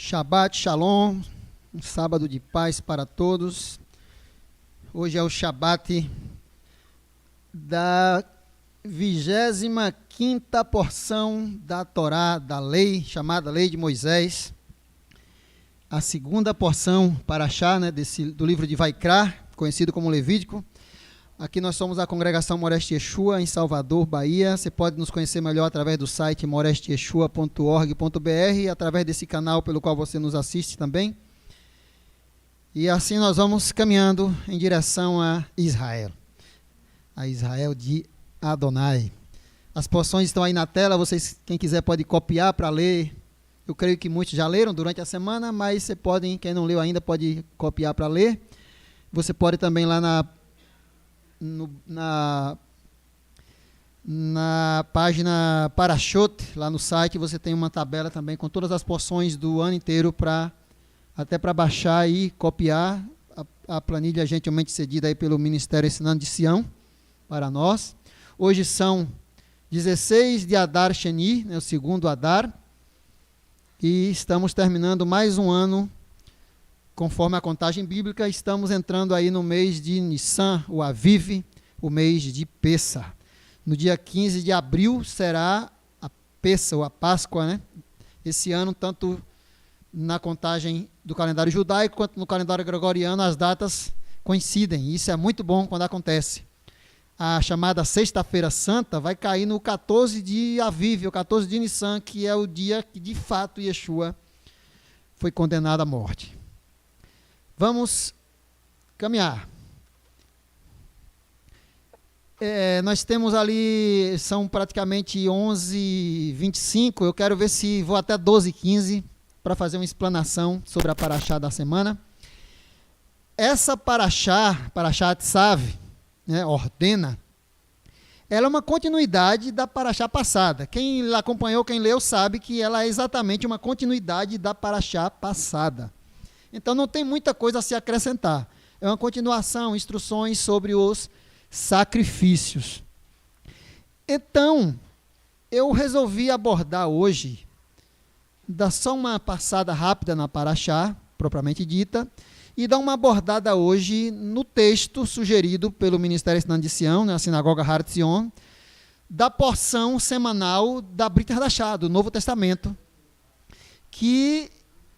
Shabbat Shalom, um sábado de paz para todos. Hoje é o Shabbat da 25ª porção da Torá, da lei, chamada Lei de Moisés. A segunda porção, Parashá, do livro de Vaikra, conhecido como Levítico. Aqui nós somos a congregação Moreste Yeshua, em Salvador, Bahia. Você pode nos conhecer melhor através do site moresteyeshua.org.br e através desse canal pelo qual você nos assiste também. E assim nós vamos caminhando em direção a Israel de Adonai. As porções estão aí na tela, vocês, quem quiser pode copiar para ler. Eu creio que muitos já leram durante a semana, mas você pode, quem não leu ainda pode copiar para ler. Você pode também lá na página Parashot, lá no site, você tem uma tabela também com todas as porções do ano inteiro, até para baixar e copiar. A planilha gentilmente cedida aí pelo Ministério Ensinando de Sião para nós. Hoje são 16 de Adar Sheni, o segundo Adar, e estamos terminando mais um ano. Conforme a contagem bíblica, estamos entrando aí no mês de Nissan, o Aviv, o mês de Pessah. No dia 15 de abril será a Pessah, ou a Páscoa, né? Esse ano, tanto na contagem do calendário judaico, quanto no calendário gregoriano, as datas coincidem. Isso é muito bom quando acontece. A chamada Sexta-feira Santa vai cair no 14 de Aviv, o 14 de Nissan, que é o dia que, de fato, Yeshua foi condenado à morte. Vamos caminhar. Nós temos ali, são praticamente 11h25, eu quero ver se vou até 12h15 para fazer uma explanação sobre a Parashá da semana. Essa Parashá Tzav, ordena, ela é uma continuidade da Parashá passada. Quem acompanhou, quem leu, sabe que ela é exatamente uma continuidade da Parashá passada. Então não tem muita coisa a se acrescentar. É uma continuação, instruções sobre os sacrifícios. Então, eu resolvi abordar hoje, dar só uma passada rápida na Parashá, propriamente dita, e dar uma abordada hoje no texto sugerido pelo Ministério Ensinando de Sião, na Sinagoga Har Etzion, da porção semanal da Brit Hadashá, do Novo Testamento, que,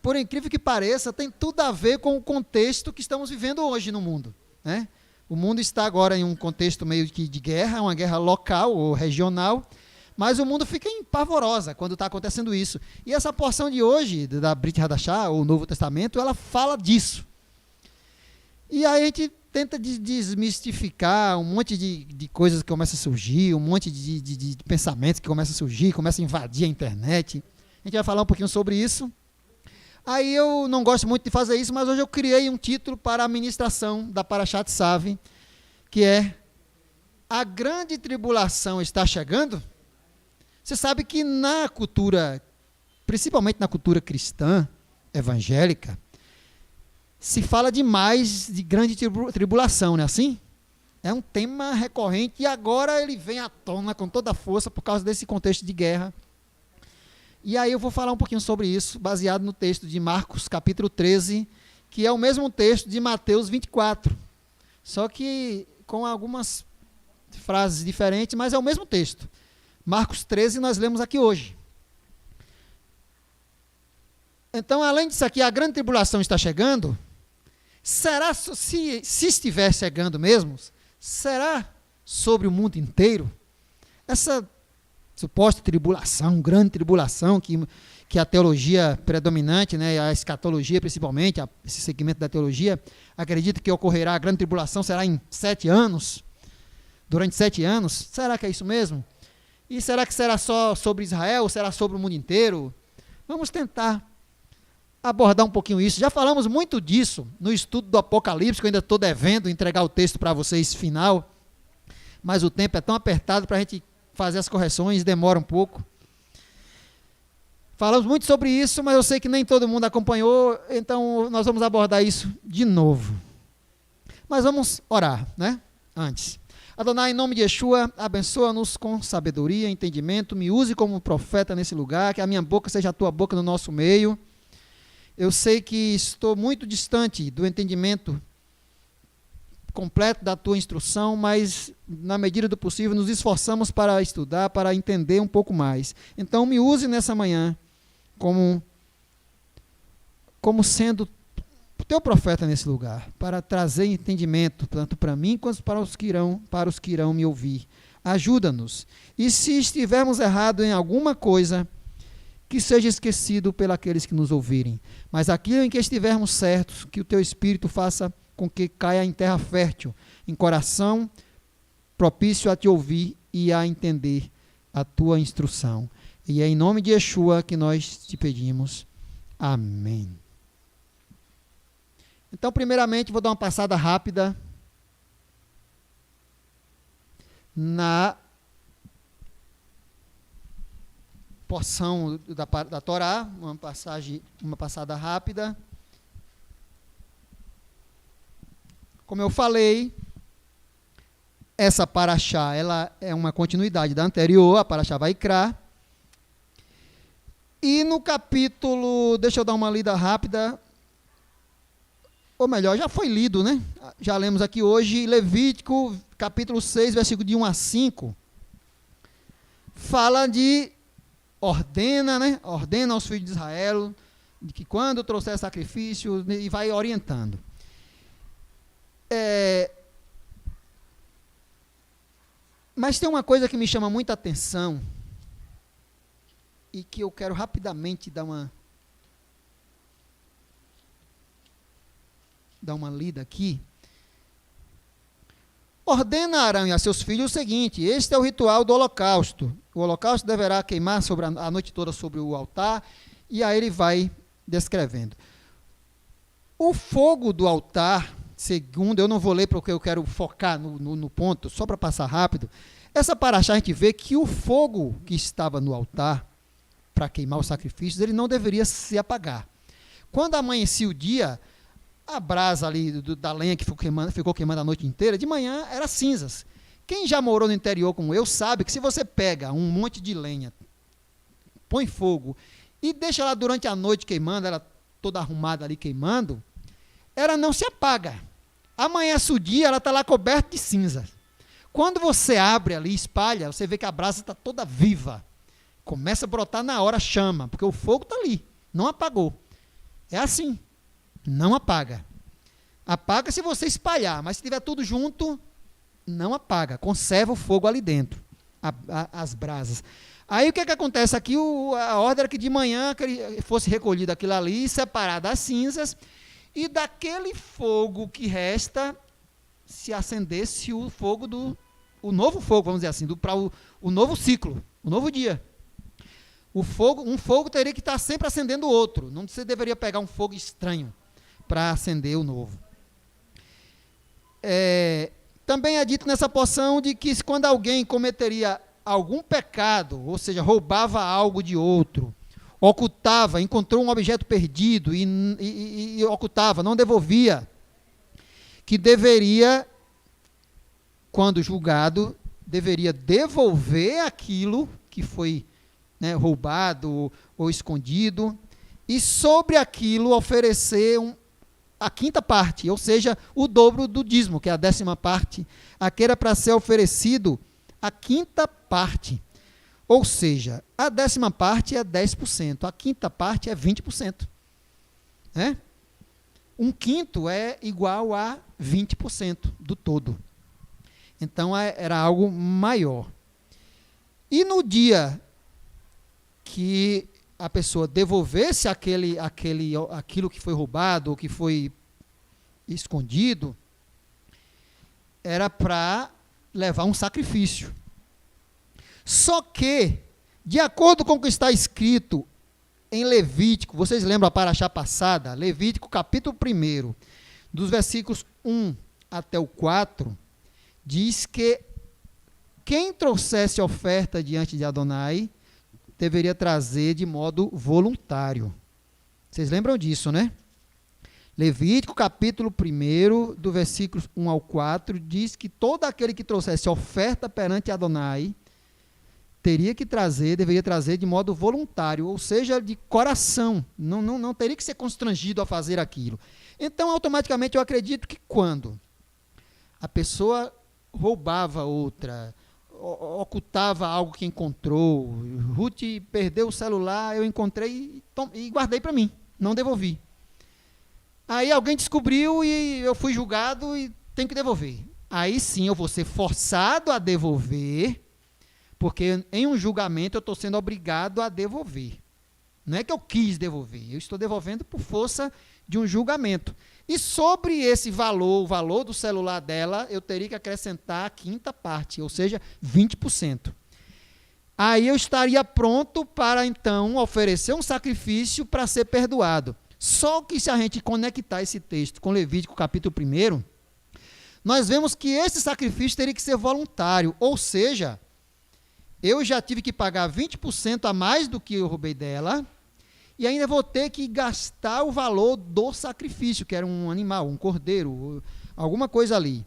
por incrível que pareça, tem tudo a ver com o contexto que estamos vivendo hoje no mundo, né? O mundo está agora em um contexto meio que de guerra, uma guerra local ou regional, mas o mundo fica em pavorosa quando está acontecendo isso. E essa porção de hoje, da Brit Hadashá, ou Novo Testamento, ela fala disso. E aí a gente tenta desmistificar um monte de coisas que começam a surgir, um monte de pensamentos que começam a surgir, começam a invadir a internet. A gente vai falar um pouquinho sobre isso. Aí eu não gosto muito de fazer isso, mas hoje eu criei um título para a ministração da Parashá Tzav, que é A Grande Tribulação Está Chegando? Você sabe que na cultura, principalmente na cultura cristã, evangélica, se fala demais de grande tribulação, não é assim? É um tema recorrente e agora ele vem à tona com toda a força por causa desse contexto de guerra. E aí eu vou falar um pouquinho sobre isso, baseado no texto de Marcos, capítulo 13, que é o mesmo texto de Mateus 24, só que com algumas frases diferentes, mas é o mesmo texto. Marcos 13 nós lemos aqui hoje. Então, além disso aqui, a grande tribulação está chegando. Será, se estiver chegando mesmo, será sobre o mundo inteiro? Essa suposta tribulação, grande tribulação, que a teologia predominante, a escatologia principalmente, esse segmento da teologia, acredita que ocorrerá a grande tribulação, será em 7 anos, durante 7 anos. Será que é isso mesmo? E será que será só sobre Israel, ou será sobre o mundo inteiro? Vamos tentar abordar um pouquinho isso. Já falamos muito disso no estudo do Apocalipse, que eu ainda estou devendo entregar o texto para vocês final, mas o tempo é tão apertado para a gente fazer as correções, demora um pouco. Falamos muito sobre isso, mas eu sei que nem todo mundo acompanhou, então nós vamos abordar isso de novo. Mas vamos orar, antes. Adonai, em nome de Yeshua, abençoa-nos com sabedoria, entendimento, me use como profeta nesse lugar, que a minha boca seja a tua boca no nosso meio, Eu sei que estou muito distante do entendimento completo da tua instrução, mas na medida do possível nos esforçamos para estudar, para entender um pouco mais. Então me use nessa manhã como sendo teu profeta nesse lugar, para trazer entendimento tanto para mim quanto para os que irão me ouvir. Ajuda-nos. E se estivermos errados em alguma coisa, que seja esquecido pelos que nos ouvirem. Mas aquilo em que estivermos certos, que o teu Espírito faça com que caia em terra fértil, em coração propício a te ouvir e a entender a tua instrução. E é em nome de Yeshua que nós te pedimos. Amém. Então, primeiramente, vou dar uma passada rápida na porção da Torá, uma passada rápida. Como eu falei, essa paraxá, ela é uma continuidade da anterior, a paraxá Vaikra. E no capítulo, deixa eu dar uma lida rápida, ou melhor, já foi lido, né? Já lemos aqui hoje, Levítico, capítulo 6, versículo de 1 a 5, fala de ordena aos filhos de Israel, de que quando trouxer sacrifício, e vai orientando. Mas tem uma coisa que me chama muita atenção, e que eu quero rapidamente dar uma lida aqui. Ordena a Arão e a seus filhos o seguinte: este é o ritual do holocausto. O holocausto deverá queimar a noite toda sobre o altar, e aí ele vai descrevendo. O fogo do altar, segundo, eu não vou ler porque eu quero focar no ponto, só para passar rápido. Essa paraxá a gente vê que o fogo que estava no altar, para queimar os sacrifícios, ele não deveria se apagar. Quando amanhecia o dia, a brasa ali da lenha que ficou queimando a noite inteira, de manhã era cinzas. Quem já morou no interior como eu sabe que se você pega um monte de lenha, põe fogo e deixa ela durante a noite queimando, ela toda arrumada ali queimando, ela não se apaga. Amanhece o dia, ela está lá coberta de cinza. Quando você abre ali, espalha, você vê que a brasa está toda viva. Começa a brotar na hora, chama, porque o fogo está ali, não apagou. É assim, não apaga. Apaga se você espalhar, mas se tiver tudo junto, não apaga, conserva o fogo ali dentro, as brasas. Aí o que acontece aqui? A ordem era que de manhã fosse recolhido aquilo ali, separado as cinzas, e daquele fogo que resta, se acendesse o fogo o novo fogo, vamos dizer assim, para o novo ciclo, o novo dia. Um fogo teria que estar sempre acendendo o outro, não você deveria pegar um fogo estranho para acender o novo. Também é dito nessa porção de que quando alguém cometeria algum pecado, ou seja, roubava algo de outro, ocultava, encontrou um objeto perdido e ocultava, não devolvia, que deveria, quando julgado, deveria devolver aquilo que foi roubado ou escondido, e sobre aquilo oferecer a quinta parte, ou seja, o dobro do dízimo, que é a 10ª parte. Aqui era para ser oferecido a quinta parte. Ou seja, a 10ª parte é 10%, a quinta parte é 20%. Um quinto é igual a 20% do todo. Então, era algo maior. E no dia que a pessoa devolvesse aquilo que foi roubado ou que foi escondido, era para levar um sacrifício. Só que, de acordo com o que está escrito em Levítico, vocês lembram a paraxá passada? Levítico capítulo 1, dos versículos 1 até o 4, diz que quem trouxesse oferta diante de Adonai deveria trazer de modo voluntário. Vocês lembram disso, né? Levítico, capítulo 1, do versículo 1 ao 4, diz que todo aquele que trouxesse oferta perante Adonai deveria trazer de modo voluntário, ou seja, de coração. Não teria que ser constrangido a fazer aquilo. Então, automaticamente, eu acredito que quando a pessoa roubava outra, ocultava algo que encontrou, Ruth perdeu o celular, eu encontrei e guardei para mim, não devolvi. Aí alguém descobriu e eu fui julgado e tenho que devolver. Aí sim eu vou ser forçado a devolver, porque em um julgamento eu estou sendo obrigado a devolver. Não é que eu quis devolver, eu estou devolvendo por força de um julgamento. E sobre esse valor, o valor do celular dela, eu teria que acrescentar a quinta parte, ou seja, 20%. Aí eu estaria pronto para, então, oferecer um sacrifício para ser perdoado. Só que se a gente conectar esse texto com Levítico capítulo 1, nós vemos que esse sacrifício teria que ser voluntário, ou seja, eu já tive que pagar 20% a mais do que eu roubei dela, e ainda vou ter que gastar o valor do sacrifício, que era um animal, um cordeiro, alguma coisa ali.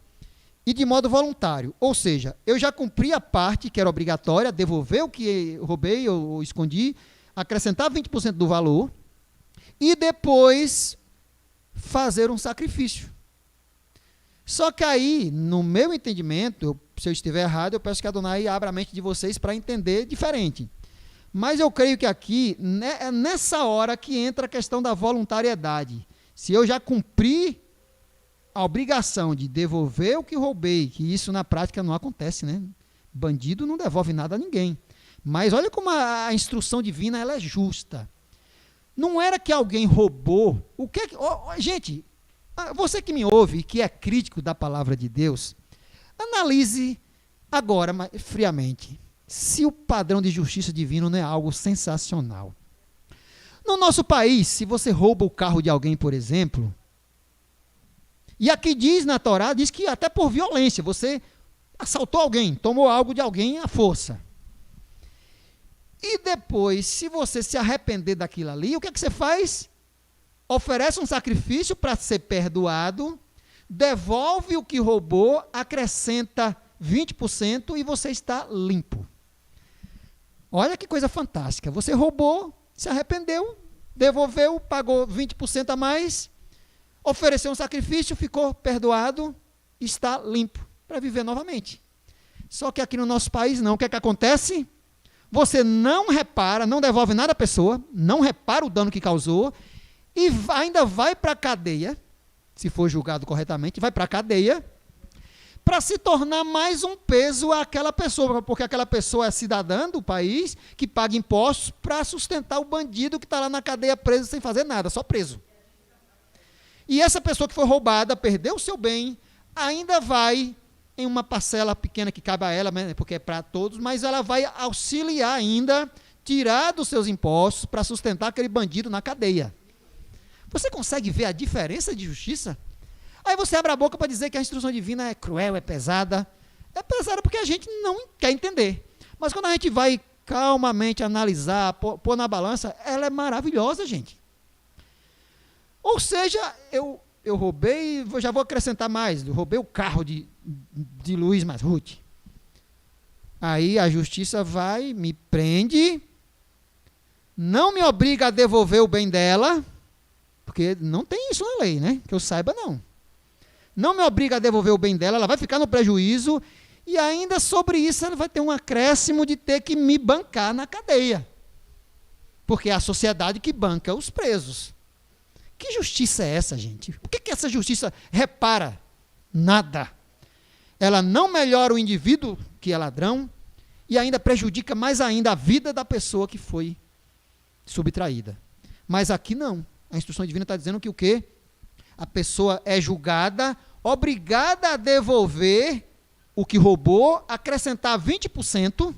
E de modo voluntário. Ou seja, eu já cumpri a parte que era obrigatória, devolver o que eu roubei ou escondi, acrescentar 20% do valor, e depois fazer um sacrifício. Só que aí, no meu entendimento, se eu estiver errado, eu peço que a Adonai abra a mente de vocês para entender diferente. Mas eu creio que aqui, é nessa hora que entra a questão da voluntariedade. Se eu já cumpri a obrigação de devolver o que roubei, que isso na prática não acontece, né? Bandido não devolve nada a ninguém. Mas olha como a instrução divina ela é justa. Não era que alguém roubou. Gente, você que me ouve, que é crítico da palavra de Deus, analise agora, friamente, se o padrão de justiça divino não é algo sensacional. No nosso país, se você rouba o carro de alguém, por exemplo, e aqui diz na Torá, diz que até por violência, você assaltou alguém, tomou algo de alguém à força. E depois, se você se arrepender daquilo ali, o que é que você faz? Oferece um sacrifício para ser perdoado, devolve o que roubou, acrescenta 20% e você está limpo. Olha que coisa fantástica. Você roubou, se arrependeu, devolveu, pagou 20% a mais, ofereceu um sacrifício, ficou perdoado, está limpo para viver novamente. Só que aqui no nosso país não. O que é que acontece? Você não repara, não devolve nada à pessoa, não repara o dano que causou e ainda vai para a cadeia, se for julgado corretamente, vai para a cadeia, para se tornar mais um peso àquela pessoa, porque aquela pessoa é cidadã do país que paga impostos para sustentar o bandido que está lá na cadeia preso sem fazer nada, só preso. E essa pessoa que foi roubada, perdeu o seu bem, ainda vai em uma parcela pequena que cabe a ela, porque é para todos, mas ela vai auxiliar ainda, tirar dos seus impostos para sustentar aquele bandido na cadeia. Você consegue ver a diferença de justiça? Aí você abre a boca para dizer que a instrução divina é cruel, é pesada. É pesada porque a gente não quer entender. Mas quando a gente vai calmamente analisar, pôr na balança, ela é maravilhosa, gente. Ou seja, eu roubei, já vou acrescentar mais, eu roubei o carro de Luiz mais Ruth. Aí a justiça vai, me prende, não me obriga a devolver o bem dela, porque não tem isso na lei, né? Que eu saiba, não. Não me obriga a devolver o bem dela, ela vai ficar no prejuízo, e ainda sobre isso ela vai ter um acréscimo de ter que me bancar na cadeia. Porque é a sociedade que banca os presos. Que justiça é essa, gente? O que essa justiça repara? Nada. Ela não melhora o indivíduo, que é ladrão, e ainda prejudica mais ainda a vida da pessoa que foi subtraída. Mas aqui não. A instrução divina está dizendo que o quê? A pessoa é julgada, obrigada a devolver o que roubou, acrescentar 20%,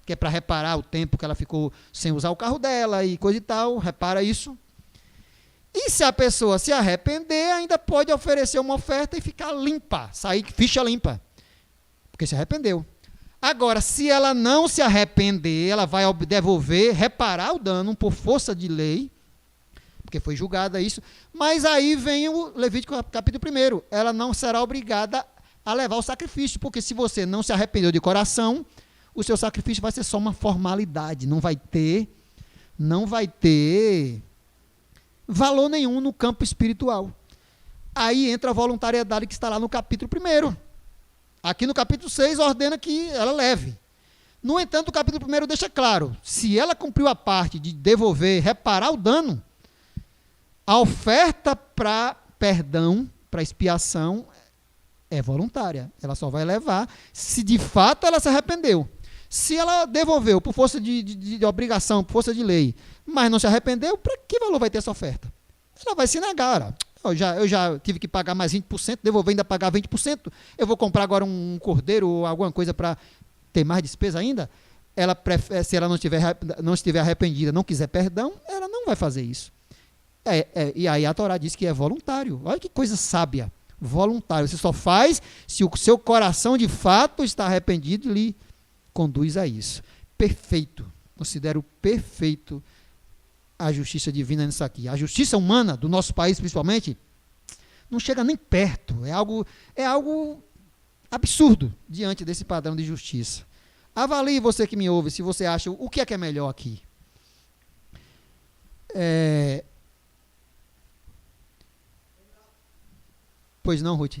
que é para reparar o tempo que ela ficou sem usar o carro dela e coisa e tal, repara isso. E se a pessoa se arrepender, ainda pode oferecer uma oferta e ficar limpa, sair ficha limpa, porque se arrependeu. Agora, se ela não se arrepender, ela vai devolver, reparar o dano por força de lei, porque foi julgada isso, mas aí vem o Levítico capítulo 1, ela não será obrigada a levar o sacrifício, porque se você não se arrependeu de coração, o seu sacrifício vai ser só uma formalidade, não vai ter valor nenhum no campo espiritual. Aí entra a voluntariedade que está lá no capítulo 1. Aqui no capítulo 6 ordena que ela leve. No entanto, o capítulo 1 deixa claro, se ela cumpriu a parte de devolver, reparar o dano, a oferta para perdão, para expiação, é voluntária. Ela só vai levar se de fato ela se arrependeu. Se ela devolveu por força de obrigação, por força de lei, mas não se arrependeu, para que valor vai ter essa oferta? Ela vai se negar. Eu já tive que pagar mais 20%, devolver ainda pagar 20%, eu vou comprar agora um cordeiro ou alguma coisa para ter mais despesa ainda? Se ela não estiver arrependida, não quiser perdão, ela não vai fazer isso. E aí a Torá diz que é voluntário. Olha que coisa sábia. Voluntário. Você só faz se o seu coração de fato está arrependido e lhe conduz a isso. Perfeito. Considero perfeito a justiça divina nisso aqui. A justiça humana do nosso país, principalmente, não chega nem perto. É algo absurdo diante desse padrão de justiça. Avalie, você que me ouve, se você acha o que é melhor aqui. Pois não, Ruth?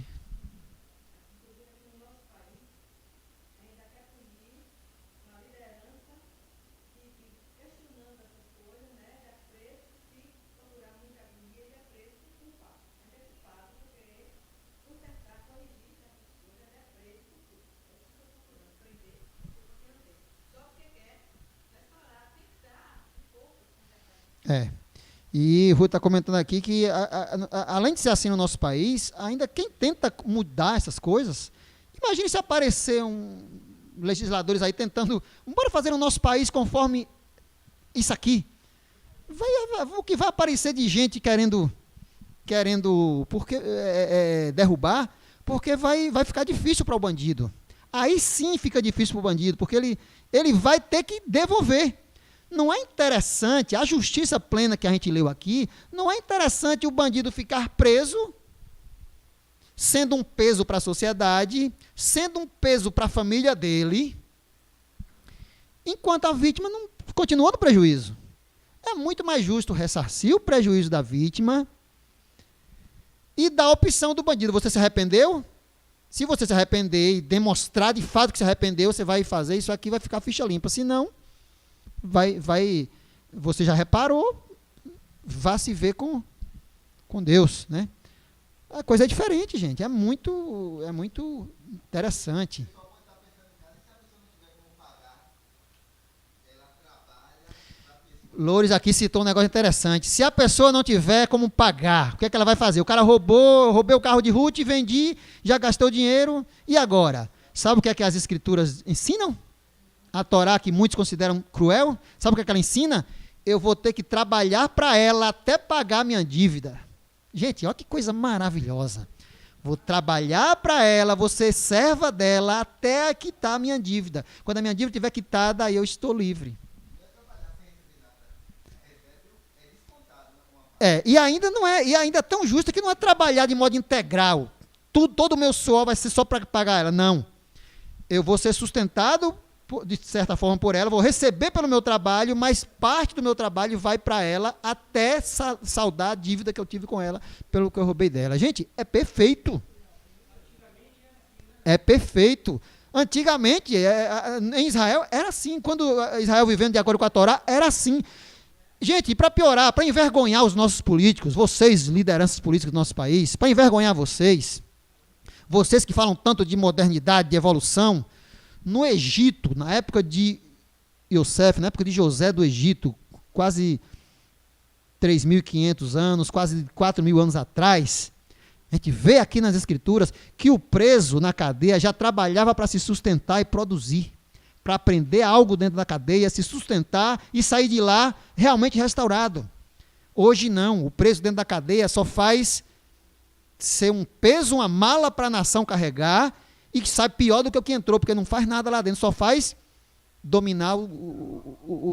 E Ruth está comentando aqui que, além de ser assim no nosso país, ainda quem tenta mudar essas coisas, imagine se aparecer legisladores aí tentando, bora fazer o nosso país conforme isso aqui. O que vai aparecer de gente querendo derrubar, porque vai ficar difícil para o bandido. Aí sim fica difícil para o bandido, porque ele vai ter que devolver. Não é interessante, a justiça plena que a gente leu aqui, não é interessante o bandido ficar preso, sendo um peso para a sociedade, sendo um peso para a família dele, enquanto a vítima não continua no prejuízo. É muito mais justo ressarcir o prejuízo da vítima e dar a opção do bandido. Você se arrependeu? Se você se arrepender e demonstrar de fato que se arrependeu, você vai fazer isso aqui, vai ficar ficha limpa. Se não, você já reparou, vá se ver com Deus, né? A coisa é diferente, gente, é muito interessante. Loures aqui citou um negócio interessante. Se a pessoa não tiver como pagar, o que é que ela vai fazer? O cara roubei o carro de Ruth, vendi, já gastou dinheiro, e agora? Sabe o que é que as escrituras ensinam? A Torá, que muitos consideram cruel, sabe o que é que ela ensina? Eu vou ter que trabalhar para ela até pagar minha dívida. Gente, olha que coisa maravilhosa. Vou trabalhar para ela, vou ser serva dela até quitar a minha dívida. Quando a minha dívida estiver quitada, aí eu estou livre. E ainda é tão justo que não é trabalhar de modo integral. Todo o meu suor vai ser só para pagar ela. Não. Eu vou ser sustentado de certa forma por ela, vou receber pelo meu trabalho, mas parte do meu trabalho vai para ela até saldar a dívida que eu tive com ela pelo que eu roubei dela. Gente, é perfeito. É perfeito. Antigamente, em Israel, era assim. Quando Israel vivendo de acordo com a Torá, era assim. Gente, para piorar, para envergonhar os nossos políticos, vocês, lideranças políticas do nosso país, para envergonhar vocês que falam tanto de modernidade, de evolução, no Egito, na época de Yosef, na época de José do Egito, quase 3.500 anos, quase 4.000 anos atrás, a gente vê aqui nas Escrituras que o preso na cadeia já trabalhava para se sustentar e produzir, para aprender algo dentro da cadeia, se sustentar e sair de lá realmente restaurado. Hoje não, o preso dentro da cadeia só faz ser um peso, uma mala para a nação carregar, e que sai pior do que o que entrou, porque não faz nada lá dentro, só faz dominar,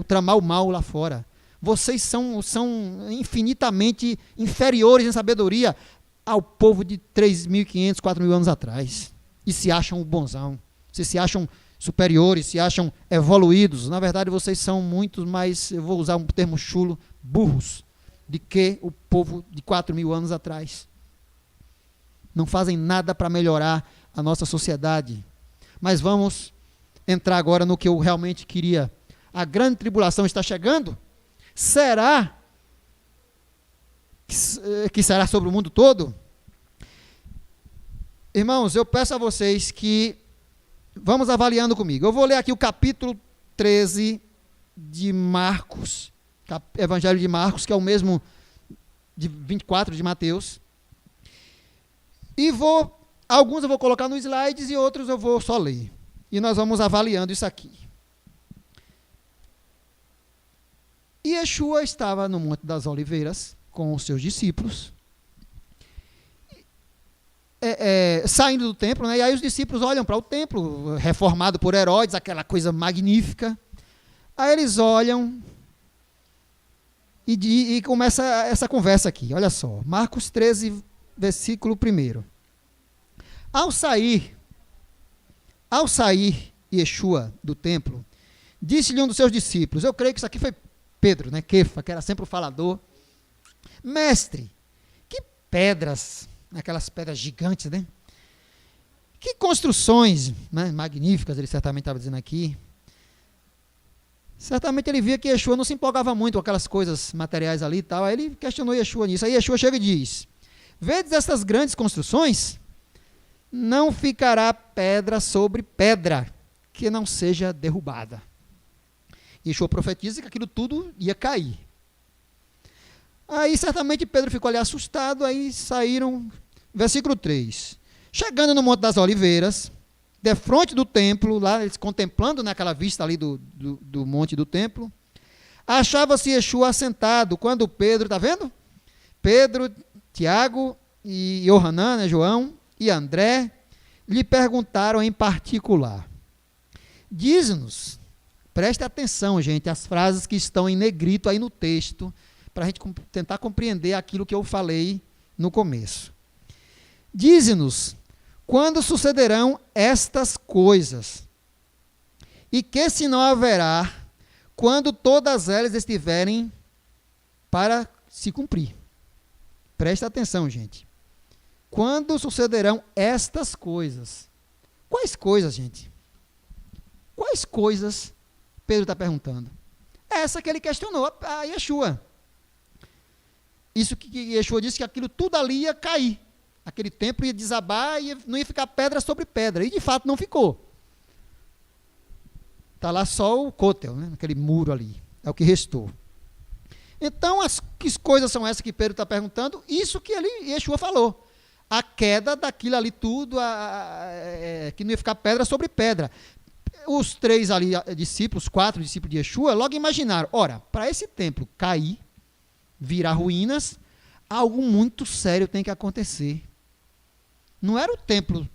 tramar o mal lá fora. Vocês são infinitamente inferiores em sabedoria ao povo de 3.500, 4.000 anos atrás. E se acham o bonzão. Vocês se acham superiores, se acham evoluídos. Na verdade, vocês são muito mais, eu vou usar um termo chulo, burros, do que o povo de 4.000 anos atrás. Não fazem nada para melhorar a nossa sociedade. Mas vamos entrar agora no que eu realmente queria. A grande tribulação está chegando? Será que será sobre o mundo todo? Irmãos, eu peço a vocês que vamos avaliando comigo. Eu vou ler aqui o capítulo 13 de Marcos, Evangelho de Marcos, que é o mesmo de 24 de Mateus. E alguns eu vou colocar nos slides e outros eu vou só ler. E nós vamos avaliando isso aqui. E Yeshua estava no Monte das Oliveiras com os seus discípulos, saindo do templo, né? E aí os discípulos olham para o templo, reformado por Herodes, aquela coisa magnífica. Aí eles olham e começa essa conversa aqui, olha só, Marcos 13, versículo 1. Ao sair Yeshua do templo, disse-lhe um dos seus discípulos, eu creio que isso aqui foi Pedro, né, Kefa, que era sempre o falador, mestre, que pedras, aquelas pedras gigantes, né? Que construções, né, magníficas, ele certamente estava dizendo aqui. Certamente ele via que Yeshua não se empolgava muito com aquelas coisas materiais ali e tal, aí ele questionou Yeshua nisso. Aí Yeshua chega e diz, vedes essas grandes construções? Não ficará pedra sobre pedra que não seja derrubada. Yeshua profetiza que aquilo tudo ia cair. Aí certamente Pedro ficou ali assustado, aí saíram, versículo 3. Chegando no Monte das Oliveiras, defronte do templo, lá eles contemplando naquela vista ali do monte do templo, achava-se Yeshua assentado, quando Pedro, está vendo? Pedro, Tiago e Yohanan, né, João, e André, lhe perguntaram em particular. Diz-nos, preste atenção, gente, as frases que estão em negrito aí no texto, para a gente tentar compreender aquilo que eu falei no começo. Dize-nos, quando sucederão estas coisas? E que sinal haverá quando todas elas estiverem para se cumprir? Presta atenção, gente. Quando sucederão estas coisas? Quais coisas, gente? Quais coisas Pedro está perguntando? Essa que ele questionou a Yeshua. Isso que Yeshua disse que aquilo tudo ali ia cair. Aquele templo ia desabar e não ia ficar pedra sobre pedra. E de fato não ficou. Está lá só o côtel, né? Aquele muro ali. É o que restou. Então, que coisas são essas que Pedro está perguntando? Isso que Yeshua falou. A queda daquilo ali tudo, que não ia ficar pedra sobre pedra. Os 3 ali discípulos, 4 discípulos de Yeshua, logo imaginaram, ora, para esse templo cair, virar ruínas, algo muito sério tem que acontecer. Não era o templo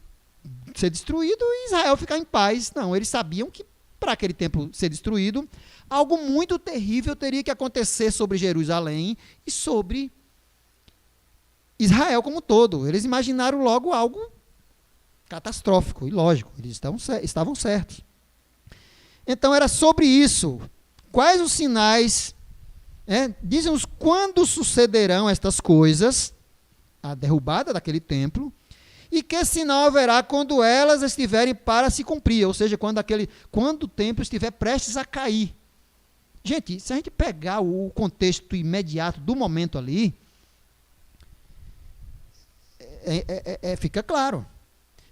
ser destruído e Israel ficar em paz. Não, eles sabiam que para aquele templo ser destruído, algo muito terrível teria que acontecer sobre Jerusalém e sobre Israel como um todo. Eles imaginaram logo algo catastrófico, e lógico, eles estavam certos. Então era sobre isso. Quais os sinais, dizem-nos quando sucederão estas coisas, a derrubada daquele templo, e que sinal haverá quando elas estiverem para se cumprir, ou seja, quando o templo estiver prestes a cair. Gente, se a gente pegar o contexto imediato do momento ali, fica claro.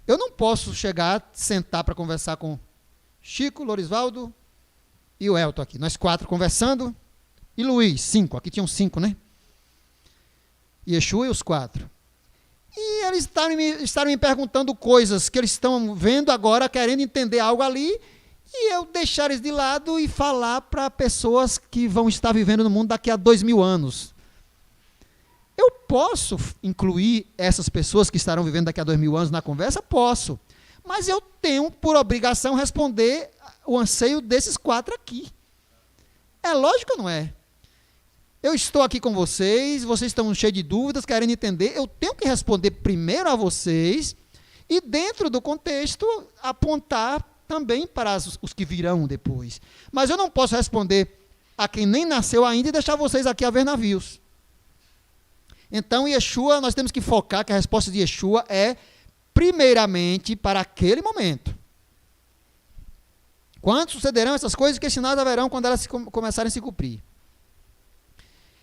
Eu não posso chegar, sentar para conversar com Chico, Lorisvaldo e o Elton aqui. Nós 4 conversando. E Luiz, 5. Aqui tinham 5, né? Yeshua e os 4. E eles estavam me perguntando coisas que eles estão vendo agora, querendo entender algo ali, e eu deixar eles de lado e falar para pessoas que vão estar vivendo no mundo daqui a 2000 anos. Eu posso incluir essas pessoas que estarão vivendo daqui a 2000 anos na conversa? Posso. Mas eu tenho por obrigação responder o anseio desses 4 aqui. É lógico ou não é? Eu estou aqui com vocês estão cheios de dúvidas, querendo entender, eu tenho que responder primeiro a vocês e dentro do contexto apontar também para os que virão depois. Mas eu não posso responder a quem nem nasceu ainda e deixar vocês aqui a ver navios. Então, Yeshua, nós temos que focar que a resposta de Yeshua é, primeiramente, para aquele momento. Quando sucederão essas coisas, que sinais haverão quando elas começarem a se cumprir?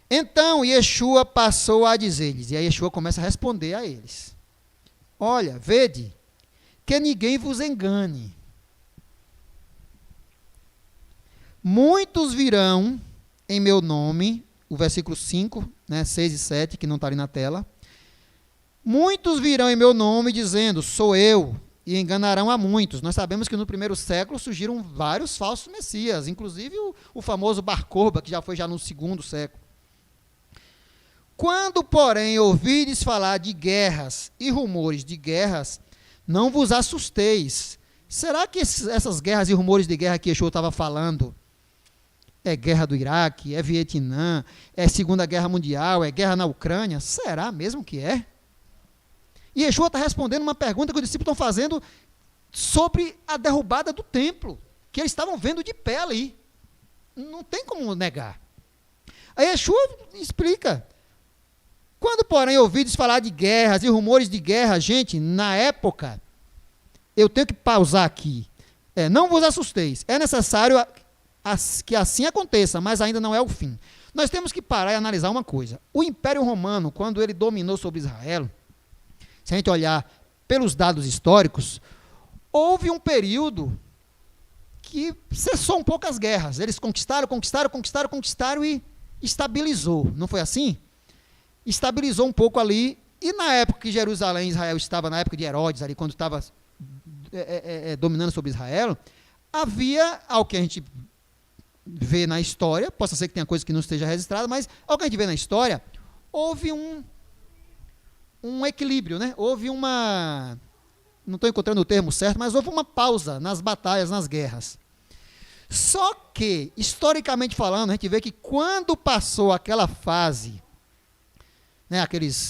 Então, Yeshua passou a dizer-lhes, e aí Yeshua começa a responder a eles. Olha, vede, que ninguém vos engane. Muitos virão em meu nome, o versículo 5, 6 e 7, que não está ali na tela. Muitos virão em meu nome dizendo, sou eu, e enganarão a muitos. Nós sabemos que no primeiro século surgiram vários falsos messias, inclusive o famoso Bar Corba, que já foi no segundo século. Quando, porém, ouvides falar de guerras e rumores de guerras, não vos assusteis. Será que essas guerras e rumores de guerra que Yeshua estava falando é guerra do Iraque, é Vietnã, é Segunda Guerra Mundial, é guerra na Ucrânia? Será mesmo que é? E Yeshua está respondendo uma pergunta que os discípulos estão fazendo sobre a derrubada do templo, que eles estavam vendo de pé ali. Não tem como negar. Aí Yeshua explica. Quando, porém, ouvides falar de guerras e rumores de guerra, gente, na época, eu tenho que pausar aqui. Não vos assusteis. É necessário que assim aconteça, mas ainda não é o fim. Nós temos que parar e analisar uma coisa. O Império Romano, quando ele dominou sobre Israel, se a gente olhar pelos dados históricos, houve um período que cessou um pouco as guerras. Eles conquistaram e estabilizou. Não foi assim? Estabilizou um pouco ali, e na época que Jerusalém, Israel estava, na época de Herodes, ali, quando estava dominando sobre Israel, havia, ao que a gente vê na história, possa ser que tenha coisa que não esteja registrada, mas ao que a gente vê na história, houve um equilíbrio, houve uma, não estou encontrando o termo certo, mas houve uma pausa nas batalhas, nas guerras. Só que, historicamente falando, a gente vê que quando passou aquela fase,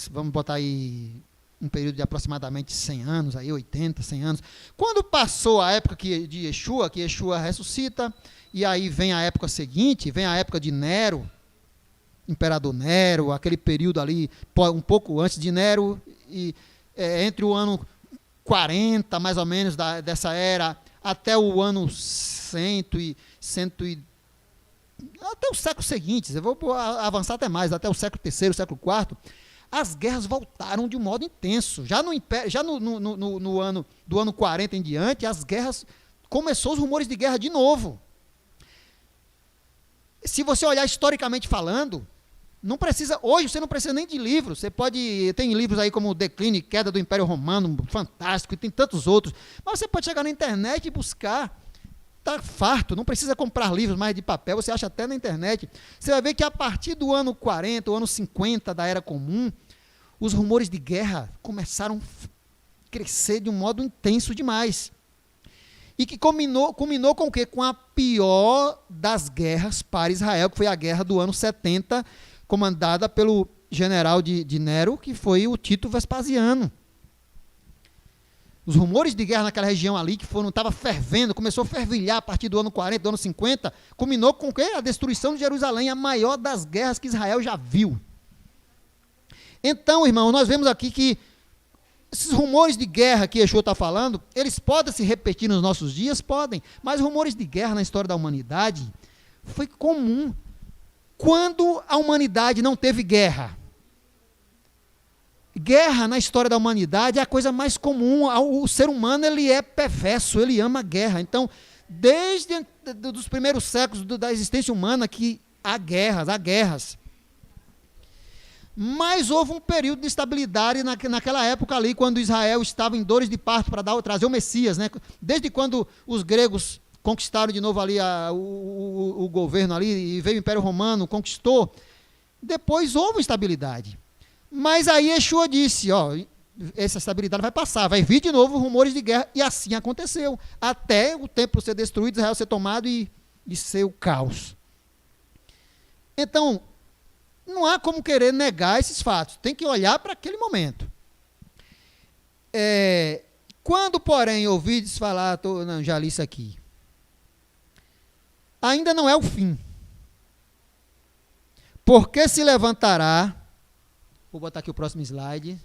vamos botar aí um período de aproximadamente 100 anos, aí 80, 100 anos, quando passou a época de Yeshua, que Yeshua ressuscita, e aí vem a época seguinte, vem a época de Nero, Imperador Nero, aquele período ali, um pouco antes de Nero, e entre o ano 40, mais ou menos, dessa era, até o ano 100 até o século seguinte, eu vou avançar até mais, até o século III, século IV, as guerras voltaram de um modo intenso. Já no ano do ano 40 em diante, as guerras, começou os rumores de guerra de novo. Se você olhar historicamente falando, hoje você não precisa nem de livros, tem livros aí como Declínio e Queda do Império Romano, fantástico, e tem tantos outros, mas você pode chegar na internet e buscar, está farto, não precisa comprar livros mais de papel, você acha até na internet. Você vai ver que a partir do ano 40, o ano 50 da Era Comum, os rumores de guerra começaram a crescer de um modo intenso demais. E que culminou com o quê? Com a pior das guerras para Israel, que foi a guerra do ano 70, comandada pelo general de Nero, que foi o Tito Vespasiano. Os rumores de guerra naquela região ali, que estava fervendo, começou a fervilhar a partir do ano 40, do ano 50, culminou com o quê? A destruição de Jerusalém, a maior das guerras que Israel já viu. Então, irmão, nós vemos aqui que esses rumores de guerra que Yeshua está falando, eles podem se repetir nos nossos dias? Podem, mas rumores de guerra na história da humanidade foi comum. Quando a humanidade não teve guerra? Guerra na história da humanidade é a coisa mais comum. O ser humano, ele é perverso, ele ama a guerra. Então, desde os primeiros séculos da existência humana que há guerras. Mas houve um período de estabilidade naquela época ali, quando Israel estava em dores de parto para trazer o Messias, Desde quando os gregos conquistaram de novo ali o governo ali, e veio o Império Romano, conquistou, depois houve estabilidade. Mas aí Yeshua disse, essa estabilidade vai passar, vai vir de novo rumores de guerra, e assim aconteceu, até o templo ser destruído, Israel ser tomado e ser o caos. Então, não há como querer negar esses fatos, tem que olhar para aquele momento. Quando, porém, ouvides falar, não, já li isso aqui, ainda não é o fim, porque se levantará, vou botar aqui o próximo slide,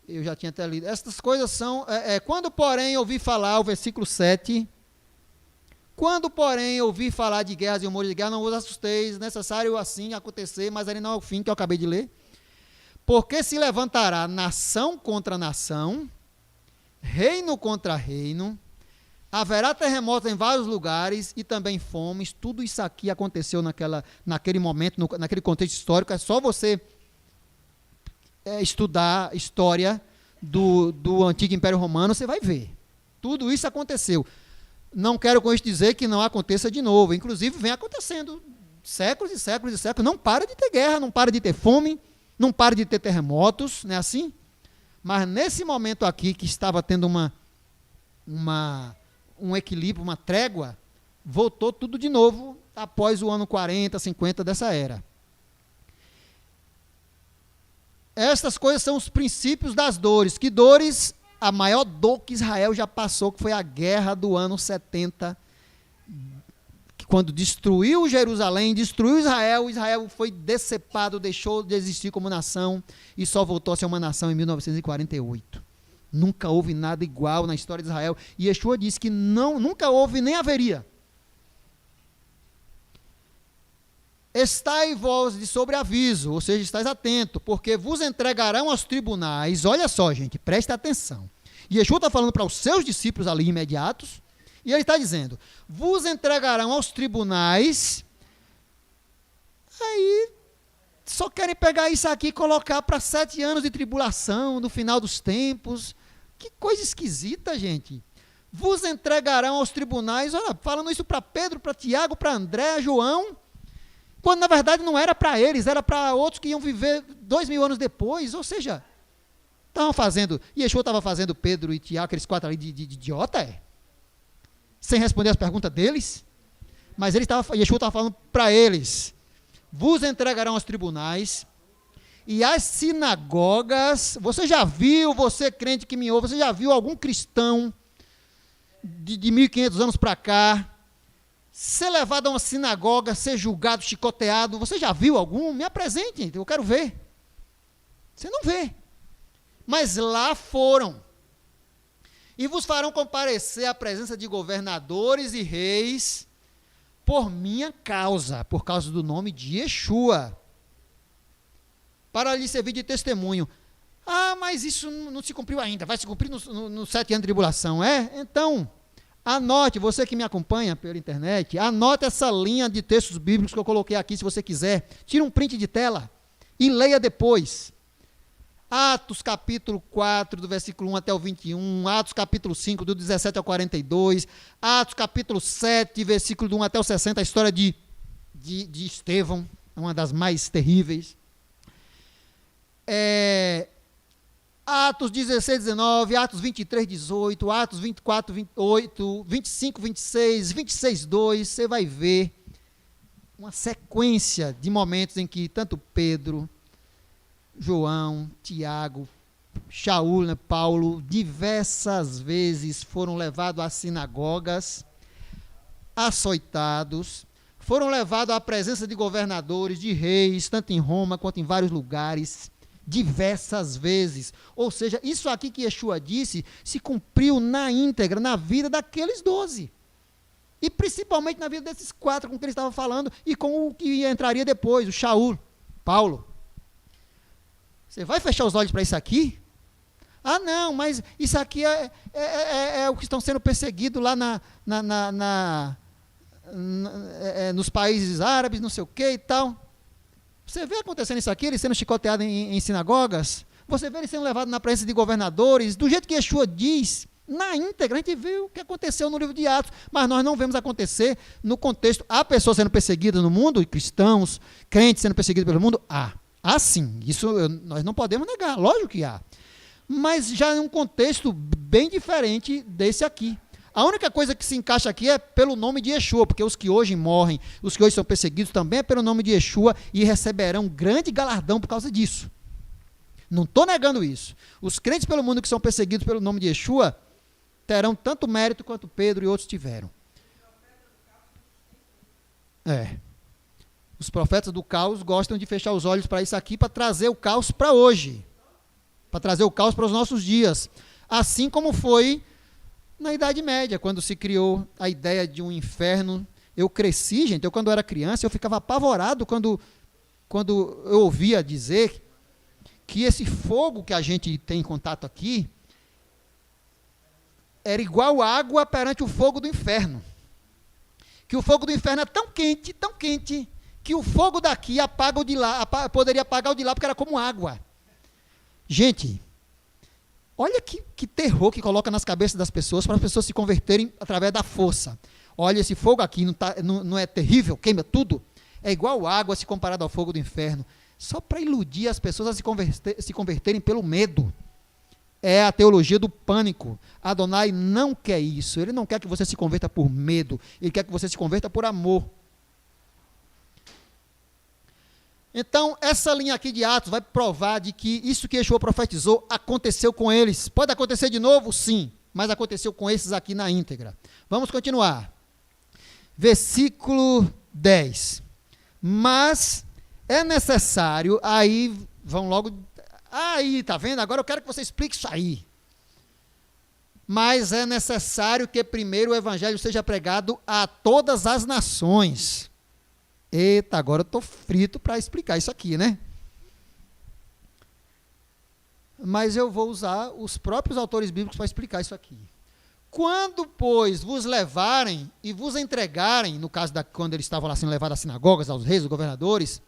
eu já tinha até lido, essas coisas são, quando, porém, ouvi falar, o versículo 7, quando, porém, ouvi falar de guerras e rumores de guerra, não vos assusteis, necessário assim acontecer, mas ele não é o fim, que eu acabei de ler, porque se levantará nação contra nação, reino contra reino, haverá terremotos em vários lugares e também fomes. Tudo isso aqui aconteceu naquele momento, naquele contexto histórico. É só você estudar a história do Antigo Império Romano, você vai ver. Tudo isso aconteceu. Não quero com isso dizer que não aconteça de novo. Inclusive, vem acontecendo séculos e séculos e séculos. Não para de ter guerra, não para de ter fome, não para de ter terremotos, não é assim? Mas nesse momento aqui, que estava tendo um equilíbrio, uma trégua, voltou tudo de novo após o ano 40, 50 dessa era. Estas coisas são os princípios das dores. Que dores? A maior dor que Israel já passou, que foi a guerra do ano 70, quando destruiu Jerusalém, destruiu Israel, Israel foi decepado, deixou de existir como nação e só voltou a ser uma nação em 1948. Nunca houve nada igual na história de Israel. E Yeshua disse que nunca houve nem haveria. Estai vós de sobreaviso, ou seja, estais atento, porque vos entregarão aos tribunais. Olha só, gente, preste atenção. Yeshua está falando para os seus discípulos ali imediatos, e ele está dizendo, vos entregarão aos tribunais. Aí, só querem pegar isso aqui e colocar para 7 anos de tribulação, no final dos tempos. Que coisa esquisita, gente. Vos entregarão aos tribunais, olha, falando isso para Pedro, para Tiago, para André, João, quando na verdade não era para eles, era para outros que iam viver 2000 anos depois, ou seja, estavam fazendo, Yeshua estava fazendo Pedro e Tiago, aqueles 4 ali de idiota, sem responder as perguntas deles, mas Yeshua estava falando para eles, vos entregarão aos tribunais, e as sinagogas, você já viu, você crente que me ouve, você já viu algum cristão de 1500 anos para cá, ser levado a uma sinagoga, ser julgado, chicoteado, você já viu algum? Me apresente, eu quero ver. Você não vê. Mas lá foram. E vos farão comparecer à presença de governadores e reis por minha causa, por causa do nome de Yeshua, para lhe servir de testemunho. Ah, mas isso não se cumpriu ainda, vai se cumprir nos 7 anos de tribulação, é? Então, anote, você que me acompanha pela internet, anote essa linha de textos bíblicos que eu coloquei aqui, se você quiser. Tira um print de tela e leia depois. Atos capítulo 4, do versículo 1 até o 21, Atos capítulo 5, do 17 ao 42, Atos capítulo 7, versículo do 1 até o 60, a história de Estevão, uma das mais terríveis. Atos 16, 19, Atos 23, 18, Atos 24, 28, 25, 26, 26, 2, você vai ver uma sequência de momentos em que tanto Pedro, João, Tiago, Shaul, Paulo, diversas vezes foram levados às sinagogas, açoitados, foram levados à presença de governadores, de reis, tanto em Roma quanto em vários lugares, diversas vezes. Ou seja, isso aqui que Yeshua disse se cumpriu na íntegra, na vida daqueles 12. E principalmente na vida desses 4 com que ele estava falando e com o que entraria depois, o Shaul, Paulo. Você vai fechar os olhos para isso aqui? Ah, não, mas isso aqui é o que estão sendo perseguidos lá nos países árabes, não sei o que e tal. Você vê acontecendo isso aqui, eles sendo chicoteados em sinagogas, você vê eles sendo levados na presença de governadores, do jeito que Yeshua diz, na íntegra, a gente viu o que aconteceu no livro de Atos, mas nós não vemos acontecer no contexto, há pessoas sendo perseguidas no mundo, cristãos, crentes sendo perseguidos pelo mundo, há sim, isso nós não podemos negar, lógico que há, mas já em um contexto bem diferente desse aqui. A única coisa que se encaixa aqui é pelo nome de Yeshua, porque os que hoje morrem, os que hoje são perseguidos, também é pelo nome de Yeshua e receberão grande galardão por causa disso. Não estou negando isso. Os crentes pelo mundo que são perseguidos pelo nome de Yeshua terão tanto mérito quanto Pedro e outros tiveram. Os profetas do caos gostam de fechar os olhos para isso aqui, para trazer o caos para hoje. Para trazer o caos para os nossos dias. Assim como foi na Idade Média, quando se criou a ideia de um inferno. Eu cresci, gente, quando eu era criança, eu ficava apavorado quando eu ouvia dizer que esse fogo que a gente tem em contato aqui era igual água perante o fogo do inferno. Que o fogo do inferno é tão quente, que o fogo daqui apaga o de lá, poderia apagar o de lá porque era como água. Gente, olha que terror que coloca nas cabeças das pessoas, para as pessoas se converterem através da força. Olha, esse fogo aqui não é terrível, queima tudo. É igual água se comparado ao fogo do inferno. Só para iludir as pessoas a se converterem pelo medo. É a teologia do pânico. Adonai não quer isso. Ele não quer que você se converta por medo. Ele quer que você se converta por amor. Então, essa linha aqui de Atos vai provar de que isso que Yeshua profetizou aconteceu com eles. Pode acontecer de novo? Sim. Mas aconteceu com esses aqui na íntegra. Vamos continuar. Versículo 10. Mas é necessário, aí vão logo, aí, tá vendo? Agora eu quero que você explique isso aí. Mas é necessário que primeiro o evangelho seja pregado a todas as nações. Eita, agora eu estou frito para explicar isso aqui, né? Mas eu vou usar os próprios autores bíblicos para explicar isso aqui. Quando, pois, vos levarem e vos entregarem, no caso quando eles estavam lá sendo levados às sinagogas, aos reis, aos governadores,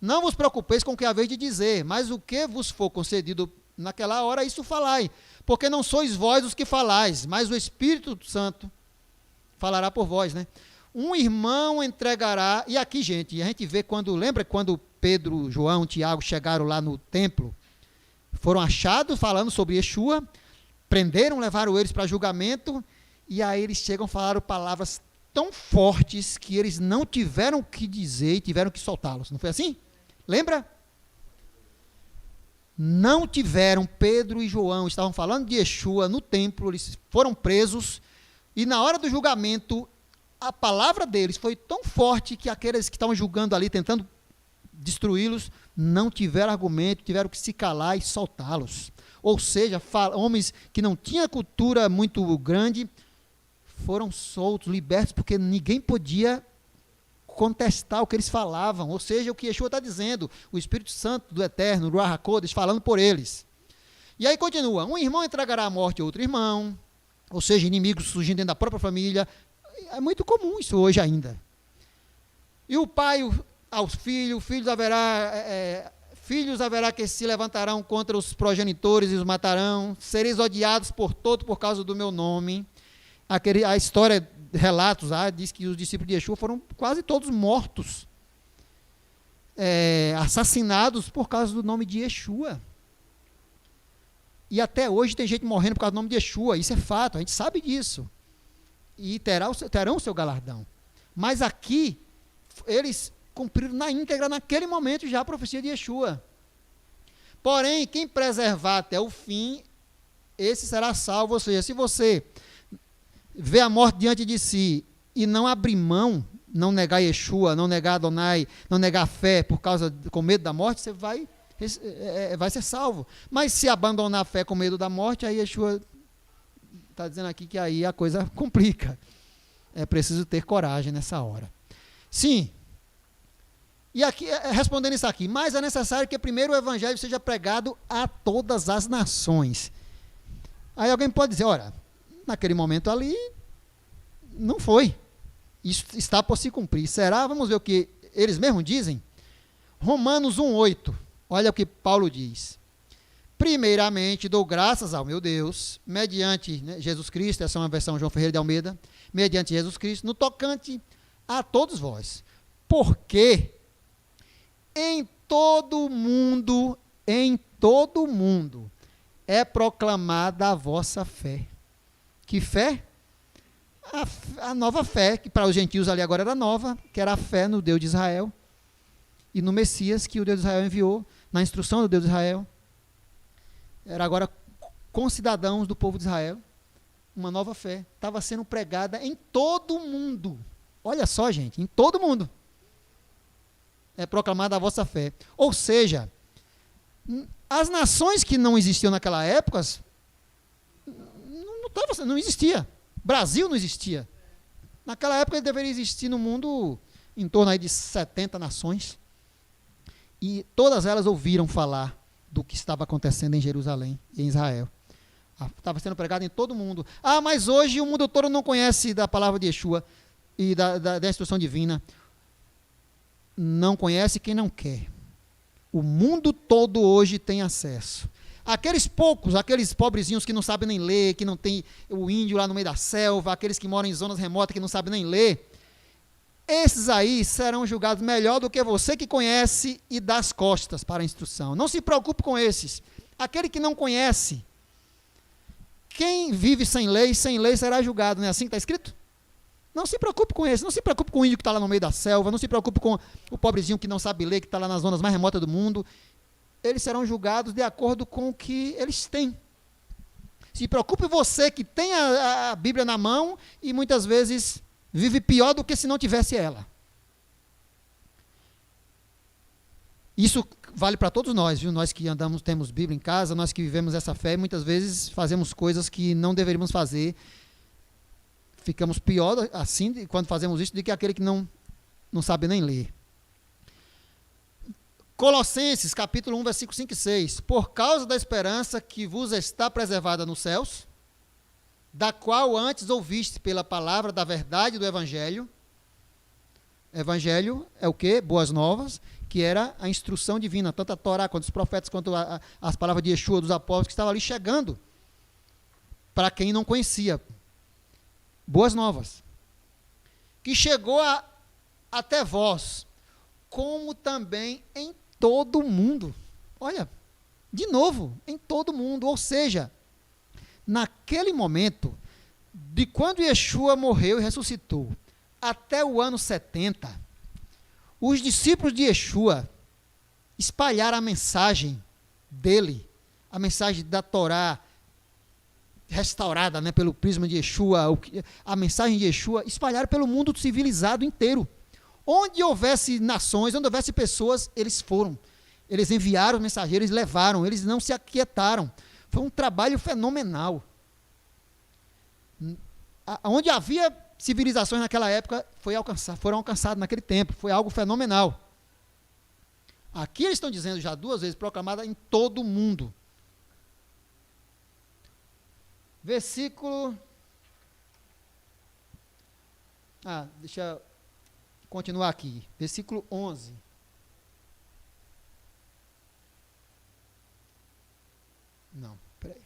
não vos preocupeis com o que haveis de dizer, mas o que vos for concedido naquela hora, isso falai, porque não sois vós os que falais, mas o Espírito Santo falará por vós, né? Um irmão entregará, e aqui, gente, a gente vê lembra quando Pedro, João, Tiago chegaram lá no templo, foram achados falando sobre Yeshua, prenderam, levaram eles para julgamento, e aí eles chegam, falaram palavras tão fortes que eles não tiveram o que dizer e tiveram que soltá-los, não foi assim? Lembra? Não tiveram, Pedro e João estavam falando de Yeshua no templo, eles foram presos, e na hora do julgamento, a palavra deles foi tão forte que aqueles que estavam julgando ali, tentando destruí-los, não tiveram argumento, tiveram que se calar e soltá-los. Ou seja, homens que não tinham cultura muito grande, foram soltos, libertos, porque ninguém podia contestar o que eles falavam, ou seja, o que Yeshua está dizendo, o Espírito Santo do Eterno, o Ruach HaKodesh, falando por eles. E aí continua, um irmão entregará à morte outro irmão, ou seja, inimigos surgindo dentro da própria família, é muito comum isso hoje ainda. E o pai aos filhos, filhos haverá que se levantarão contra os progenitores e os matarão, sereis odiados por causa do meu nome. A história, relatos lá, diz que os discípulos de Yeshua foram quase todos mortos, assassinados por causa do nome de Yeshua. E até hoje tem gente morrendo por causa do nome de Yeshua, isso é fato, a gente sabe disso. E terão o seu galardão. Mas aqui, eles cumpriram na íntegra, naquele momento, já a profecia de Yeshua. Porém, quem preservar até o fim, esse será salvo. Ou seja, se você vê a morte diante de si e não abrir mão, não negar Yeshua, não negar Adonai, não negar a fé com medo da morte, você vai ser salvo. Mas se abandonar a fé com medo da morte, aí Yeshua está dizendo aqui que aí a coisa complica. É preciso ter coragem nessa hora. Sim. E aqui, respondendo isso aqui, mas é necessário que primeiro o evangelho seja pregado a todas as nações. Aí alguém pode dizer, olha, naquele momento ali, não foi. Isso está por se cumprir. Será? Vamos ver o que eles mesmos dizem. Romanos 1,8. Olha o que Paulo diz. Primeiramente, dou graças ao meu Deus, mediante Jesus Cristo, essa é uma versão João Ferreira de Almeida, mediante Jesus Cristo, no tocante a todos vós. Porque em todo mundo, é proclamada a vossa fé. Que fé? a nova fé, que para os gentios ali agora era nova, que era a fé no Deus de Israel e no Messias que o Deus de Israel enviou, na instrução do Deus de Israel. Era agora concidadãos do povo de Israel, uma nova fé. Estava sendo pregada em todo o mundo. Olha só, gente, em todo o mundo. É proclamada a vossa fé. Ou seja, as nações que não existiam naquela época, não existia. Brasil não existia. Naquela época ele deveria existir no mundo em torno aí de 70 nações. E todas elas ouviram falar do que estava acontecendo em Jerusalém e em Israel. Estava sendo pregado em todo o mundo. Ah, mas hoje o mundo todo não conhece da palavra de Yeshua e da instrução divina. Não conhece quem não quer. O mundo todo hoje tem acesso. Aqueles poucos, aqueles pobrezinhos que não sabem nem ler, que não tem o índio lá no meio da selva, aqueles que moram em zonas remotas que não sabem nem ler, esses aí serão julgados melhor do que você que conhece e dá as costas para a instrução. Não se preocupe com esses. Aquele que não conhece, quem vive sem lei será julgado. Não é assim que está escrito? Não se preocupe com esse, não se preocupe com o índio que está lá no meio da selva, não se preocupe com o pobrezinho que não sabe ler, que está lá nas zonas mais remotas do mundo. Eles serão julgados de acordo com o que eles têm. Se preocupe você que tem a Bíblia na mão e muitas vezes vive pior do que se não tivesse ela. Isso vale para todos nós, viu? Nós que andamos, temos Bíblia em casa, nós que vivemos essa fé, muitas vezes fazemos coisas que não deveríamos fazer. Ficamos pior assim quando fazemos isso do que aquele que não sabe nem ler. Colossenses, capítulo 1, versículo 5 e 6. Por causa da esperança que vos está preservada nos céus, da qual antes ouviste pela palavra da verdade do Evangelho. Evangelho é o quê? Boas novas, que era a instrução divina, tanto a Torá, quanto os profetas, quanto as palavras de Yeshua, dos apóstolos, que estavam ali chegando para quem não conhecia. Boas novas. Que chegou até vós, como também em todo o mundo. Olha, de novo, em todo o mundo. Ou seja, naquele momento, de quando Yeshua morreu e ressuscitou, até o ano 70, os discípulos de Yeshua espalharam a mensagem dele, a mensagem da Torá, restaurada, né, pelo prisma de Yeshua, a mensagem de Yeshua, espalharam pelo mundo civilizado inteiro. Onde houvesse nações, onde houvesse pessoas, eles foram. Eles enviaram mensageiros, eles levaram, eles não se aquietaram. Foi um trabalho fenomenal. Onde havia civilizações naquela época, foram alcançadas naquele tempo. Foi algo fenomenal. Aqui eles estão dizendo já 2 vezes, proclamada em todo o mundo. Versículo... deixa eu continuar aqui. Versículo 11. Não, peraí.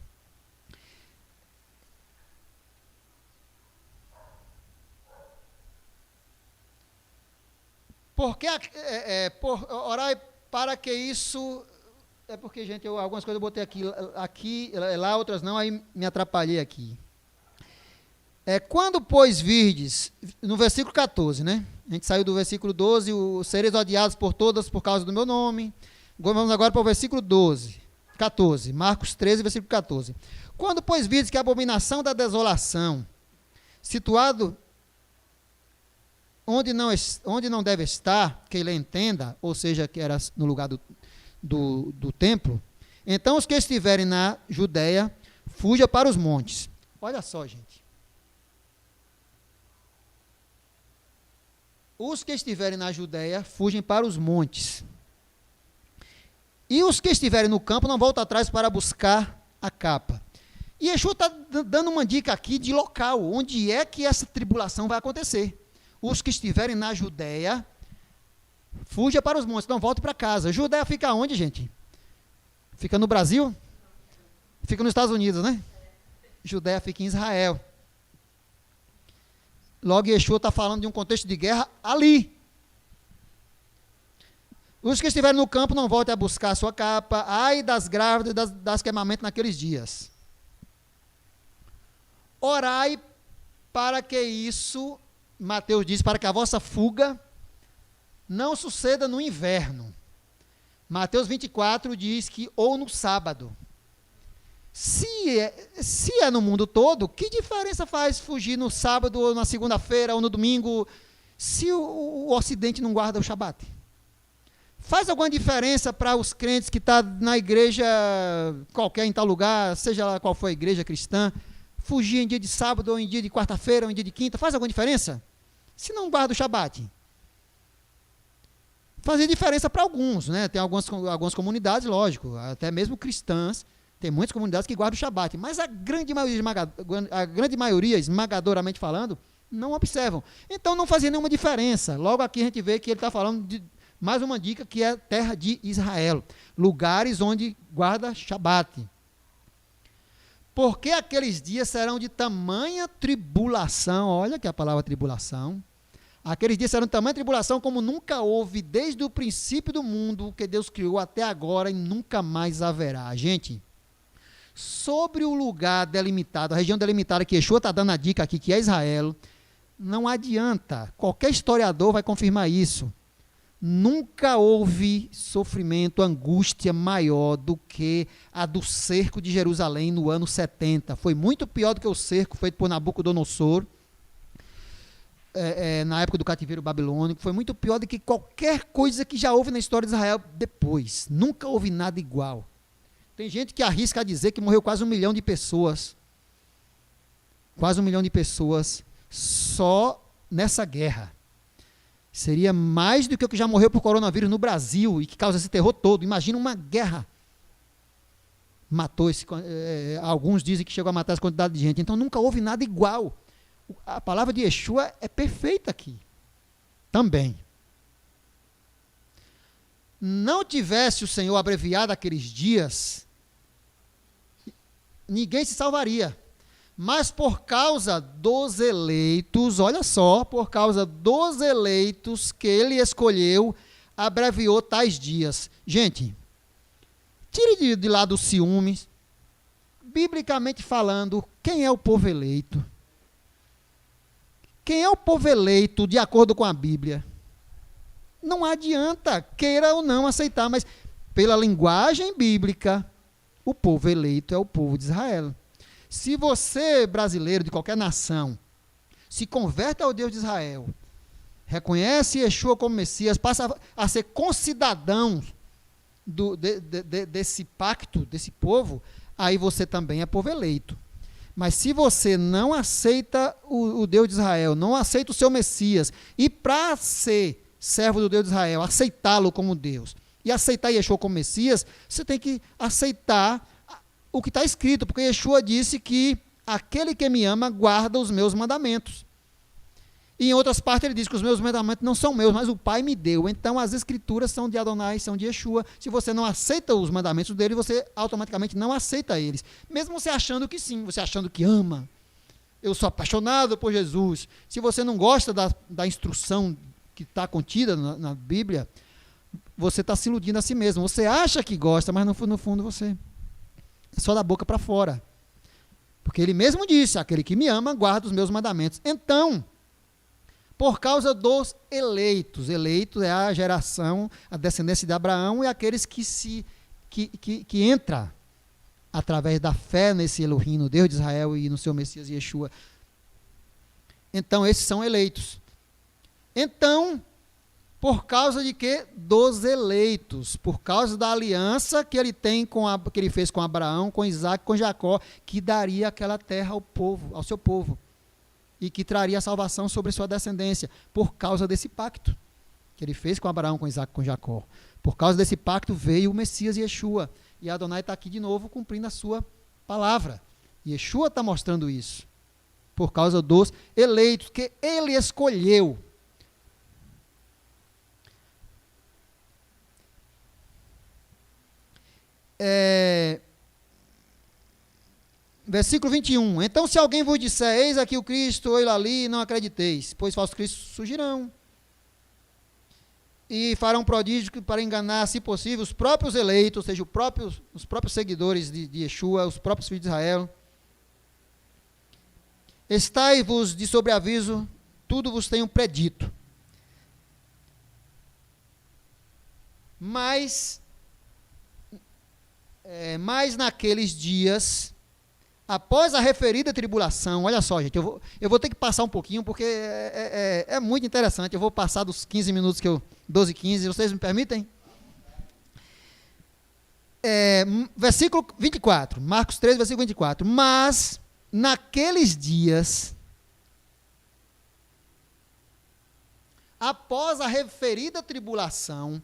Porque orai para que isso... É porque, gente, algumas coisas eu botei aqui, lá, outras não, aí me atrapalhei aqui. Quando, pois, virdes, no versículo 14, né? A gente saiu do versículo 12, sereis odiados por todas por causa do meu nome. Vamos agora para o versículo 14, Marcos 13, versículo 14. Quando, pois, virdes que a abominação da desolação, situado onde não deve estar, que ele entenda, ou seja, que era no lugar do templo, então os que estiverem na Judéia, fuja para os montes. Olha só, gente. Os que estiverem na Judéia, fugem para os montes. E os que estiverem no campo, não voltam atrás para buscar a capa. E Yeshua está dando uma dica aqui de local, onde é que essa tribulação vai acontecer. Os que estiverem na Judéia, fuja para os montes, não volte para casa. Judéia fica onde, gente? Fica no Brasil? Fica nos Estados Unidos, né? Judéia fica em Israel. Logo, Yeshua está falando de um contexto de guerra ali. Os que estiverem no campo, não voltem a buscar a sua capa. Ai das grávidas e das queimamentos naqueles dias. Orai para que isso, Mateus diz, para que a vossa fuga não suceda no inverno. Mateus 24 diz que ou no sábado. Se é no mundo todo, que diferença faz fugir no sábado, ou na segunda-feira, ou no domingo, se o Ocidente não guarda o Shabat? Faz alguma diferença para os crentes que estão na igreja qualquer, em tal lugar, seja lá qual for a igreja cristã, fugir em dia de sábado, ou em dia de quarta-feira, ou em dia de quinta? Faz alguma diferença? Se não guarda o Shabat. Fazia diferença para alguns, né? Tem algumas comunidades, lógico, até mesmo cristãs, tem muitas comunidades que guardam o Shabat, mas a grande maioria, esmagadoramente falando, não observam. Então não fazia nenhuma diferença. Logo aqui a gente vê que ele está falando de mais uma dica, que é a terra de Israel, lugares onde guarda Shabat. Porque aqueles dias serão de tamanha tribulação, olha que a palavra tribulação, aqueles dias serão de tamanha tribulação como nunca houve desde o princípio do mundo que Deus criou até agora e nunca mais haverá. Gente, sobre o lugar delimitado, a região delimitada que Yeshua está dando a dica aqui, que é Israel, não adianta, qualquer historiador vai confirmar isso. Nunca houve sofrimento, angústia maior do que a do cerco de Jerusalém no ano 70. Foi muito pior do que o cerco feito por Nabucodonosor, na época do cativeiro babilônico. Foi muito pior do que qualquer coisa que já houve na história de Israel depois. Nunca houve nada igual. Tem gente que arrisca a dizer que morreu quase 1 milhão de pessoas. Quase 1 milhão de pessoas só nessa guerra. Seria mais do que o que já morreu por coronavírus no Brasil e que causa esse terror todo. Imagina uma guerra. Matou alguns dizem que chegou a matar essa quantidade de gente. Então nunca houve nada igual. A palavra de Yeshua é perfeita aqui. Também. Não tivesse o Senhor abreviado aqueles dias, ninguém se salvaria. Mas por causa dos eleitos, olha só, por causa dos eleitos que ele escolheu, abreviou tais dias. Gente, tire de lado os ciúmes. Biblicamente falando, quem é o povo eleito? Quem é o povo eleito de acordo com a Bíblia? Não adianta, queira ou não aceitar, mas pela linguagem bíblica, o povo eleito é o povo de Israel. Se você, brasileiro de qualquer nação, se converte ao Deus de Israel, reconhece Yeshua como Messias, passa a ser concidadão desse pacto, desse povo, aí você também é povo eleito. Mas se você não aceita o Deus de Israel, não aceita o seu Messias, e para ser servo do Deus de Israel, aceitá-lo como Deus, e aceitar Yeshua como Messias, você tem que aceitar o que está escrito, porque Yeshua disse que aquele que me ama guarda os meus mandamentos. E em outras partes ele diz que os meus mandamentos não são meus, mas o Pai me deu. Então as escrituras são de Adonai, são de Yeshua. Se você não aceita os mandamentos dele, você automaticamente não aceita eles. Mesmo você achando que sim, você achando que ama. Eu sou apaixonado por Jesus. Se você não gosta da instrução que está contida na Bíblia, você está se iludindo a si mesmo. Você acha que gosta, mas no fundo você é só da boca para fora. Porque ele mesmo disse, aquele que me ama, guarda os meus mandamentos. Então, por causa dos eleitos, eleitos é a geração, a descendência de Abraão, e aqueles que entra através da fé nesse Elohim, no Deus de Israel e no seu Messias Yeshua. Então, esses são eleitos. Então, por causa de quê? Dos eleitos, por causa da aliança que ele tem que ele fez com Abraão, com Isaac, com Jacó, que daria aquela terra ao povo, ao seu povo, e que traria a salvação sobre sua descendência, por causa desse pacto que ele fez com Abraão, com Isaac, com Jacó. Por causa desse pacto veio o Messias Yeshua, e Adonai está aqui de novo cumprindo a sua palavra. Yeshua está mostrando isso, por causa dos eleitos, que ele escolheu. Versículo 21. Então, se alguém vos disser, eis aqui o Cristo, ou ele ali, não acrediteis, pois falsos cristos surgirão e farão prodígio para enganar, se possível, os próprios eleitos, ou seja, os próprios seguidores de Yeshua, os próprios filhos de Israel. Estai-vos de sobreaviso, tudo vos tenho predito. Mas naqueles dias, após a referida tribulação, olha só, gente, eu vou ter que passar um pouquinho, porque é muito interessante, eu vou passar dos 15 minutos 12, 15, vocês me permitem? Versículo 24, Marcos 3, versículo 24, mas naqueles dias, após a referida tribulação,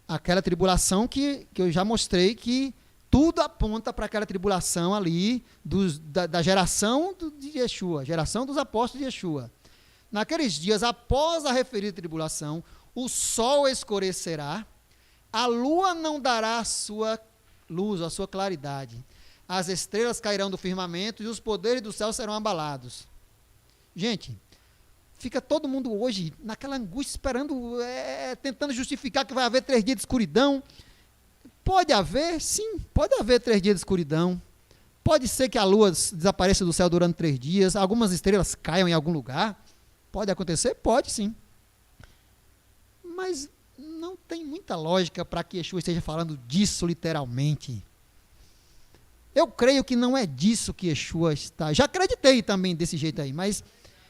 aquela tribulação que eu já mostrei que tudo aponta para aquela tribulação ali da geração de Yeshua, geração dos apóstolos de Yeshua. Naqueles dias, após a referida tribulação, o sol escurecerá, a lua não dará a sua luz, a sua claridade, as estrelas cairão do firmamento e os poderes do céu serão abalados. Gente, fica todo mundo hoje naquela angústia, esperando, tentando justificar que vai haver 3 dias de escuridão. Pode haver, sim, pode haver 3 dias de escuridão. Pode ser que a lua desapareça do céu durante 3 dias, algumas estrelas caiam em algum lugar. Pode acontecer? Pode, sim. Mas não tem muita lógica para que Yeshua esteja falando disso literalmente. Eu creio que não é disso que Yeshua está. Já acreditei também desse jeito aí, mas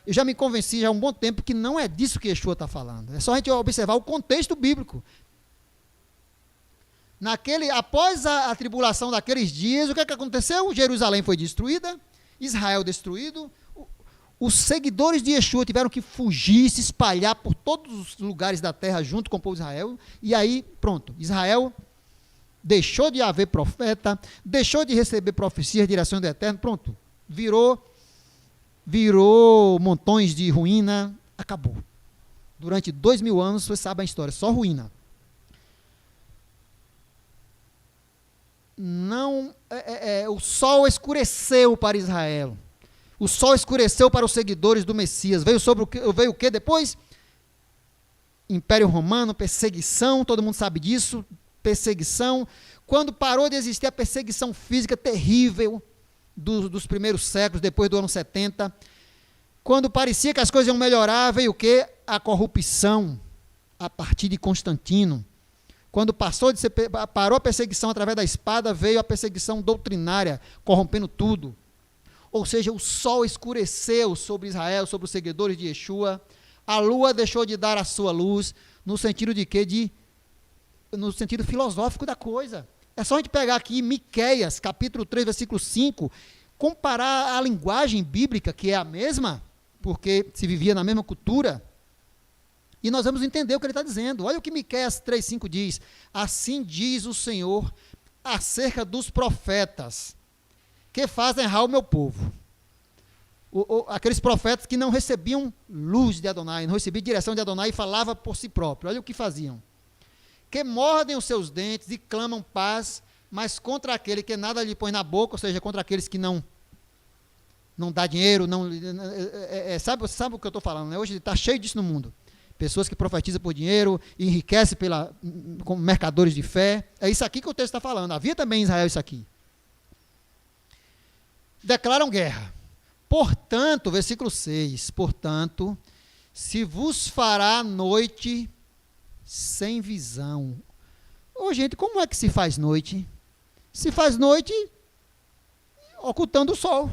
eu já me convenci já há um bom tempo que não é disso que Yeshua está falando. É só a gente observar o contexto bíblico. Após a tribulação daqueles dias, o que aconteceu? Jerusalém foi destruída, Israel destruído, os seguidores de Yeshua tiveram que fugir, se espalhar por todos os lugares da terra junto com o povo de Israel, e aí, pronto, Israel deixou de haver profeta, deixou de receber profecias, direção do Eterno, pronto, virou montões de ruína, acabou. Durante 2000 anos, vocês sabem a história, só ruína. O sol escureceu para Israel. O sol escureceu para os seguidores do Messias. Veio o que depois? Império Romano, perseguição, todo mundo sabe disso, perseguição. Quando parou de existir a perseguição física terrível dos primeiros séculos, depois do ano 70, quando parecia que as coisas iam melhorar, veio o que? A corrupção, a partir de Constantino. Quando parou a perseguição através da espada, veio a perseguição doutrinária, corrompendo tudo. Ou seja, o sol escureceu sobre Israel, sobre os seguidores de Yeshua, a lua deixou de dar a sua luz, no sentido de quê? No sentido filosófico da coisa. É só a gente pegar aqui Miqueias, capítulo 3, versículo 5, comparar a linguagem bíblica, que é a mesma, porque se vivia na mesma cultura, e nós vamos entender o que ele está dizendo. Olha o que Miqueias 3,5 diz. Assim diz o Senhor acerca dos profetas que fazem errar o meu povo. Aqueles profetas que não recebiam luz de Adonai, não recebiam direção de Adonai e falavam por si próprio. Olha o que faziam. Que mordem os seus dentes e clamam paz, mas contra aquele que nada lhe põe na boca, ou seja, contra aqueles que não dá dinheiro, sabe o que eu estou falando, né? Hoje está cheio disso no mundo. Pessoas que profetizam por dinheiro, enriquecem como mercadores de fé. É isso aqui que o texto está falando. Havia também em Israel isso aqui. Declaram guerra. Portanto, versículo 6, portanto, se vos fará noite sem visão. Gente, como é que se faz noite? Se faz noite ocultando o sol.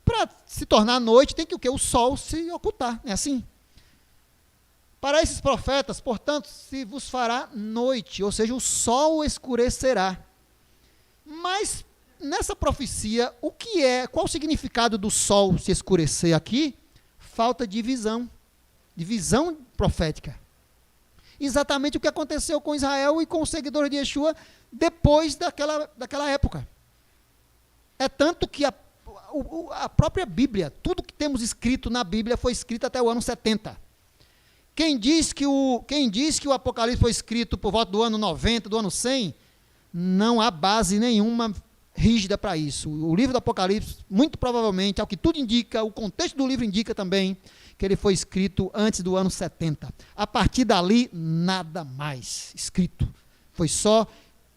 Para se tornar noite, tem que o quê? O sol se ocultar. É assim? Para esses profetas, portanto, se vos fará noite, ou seja, o sol escurecerá. Mas, nessa profecia, qual o significado do sol se escurecer aqui? Falta de visão profética. Exatamente o que aconteceu com Israel e com os seguidores de Yeshua depois daquela época. É tanto que a própria Bíblia, tudo que temos escrito na Bíblia foi escrito até o ano 70. Quem diz que o Apocalipse foi escrito por volta do ano 90, do ano 100, não há base nenhuma rígida para isso. O livro do Apocalipse, muito provavelmente, ao que tudo indica, o contexto do livro indica também, que ele foi escrito antes do ano 70. A partir dali, nada mais escrito. Foi só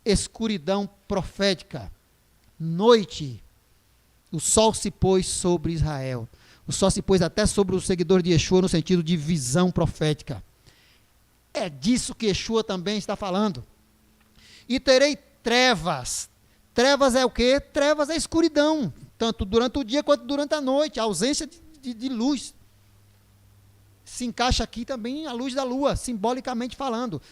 escuridão profética, noite. O sol se pôs sobre Israel. O sol se pôs até sobre o seguidor de Yeshua no sentido de visão profética. É disso que Yeshua também está falando. E terei trevas. Trevas é o quê? Trevas é escuridão, tanto durante o dia quanto durante a noite, a ausência de luz. Se encaixa aqui também a luz da lua, simbolicamente falando.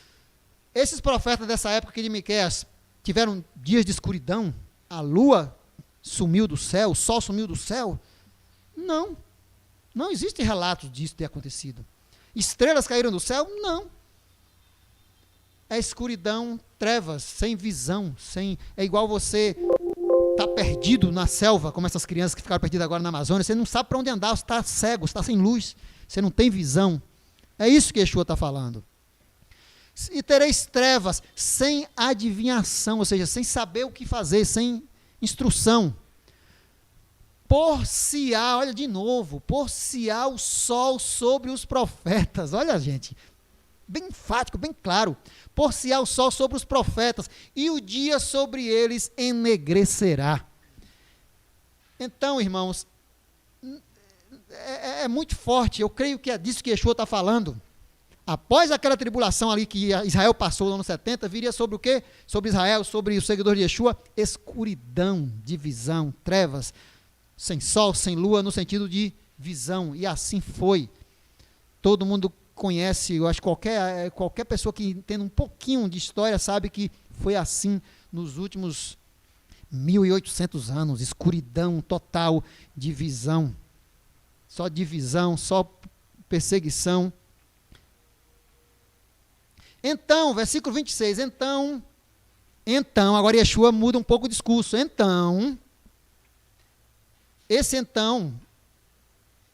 Esses profetas dessa época aqui de Miqueias tiveram dias de escuridão, a lua sumiu do céu, o sol sumiu do céu? Não. Não existem relatos disso ter acontecido. Estrelas caíram do céu? Não. É escuridão, trevas, sem visão, é igual você tá perdido na selva, como essas crianças que ficaram perdidas agora na Amazônia, você não sabe para onde andar, você está cego, você está sem luz, você não tem visão. É isso que Yeshua está falando. E tereis trevas sem adivinhação, ou seja, sem saber o que fazer, sem instrução. Por-se-á, olha de novo, por-se-á o sol sobre os profetas. Olha, gente, bem enfático, bem claro. Por-se-á o sol sobre os profetas, e o dia sobre eles enegrecerá. Então, irmãos, é muito forte, eu creio que é disso que Yeshua está falando. Após aquela tribulação ali que Israel passou no ano 70, viria sobre o quê? Sobre Israel, sobre o seguidor de Yeshua, escuridão, divisão, trevas, sem sol, sem lua, no sentido de visão, e assim foi. Todo mundo conhece, eu acho que qualquer pessoa que entenda um pouquinho de história sabe que foi assim nos últimos 1800 anos, escuridão total, divisão, só perseguição. Então, versículo 26, então, agora Yeshua muda um pouco o discurso,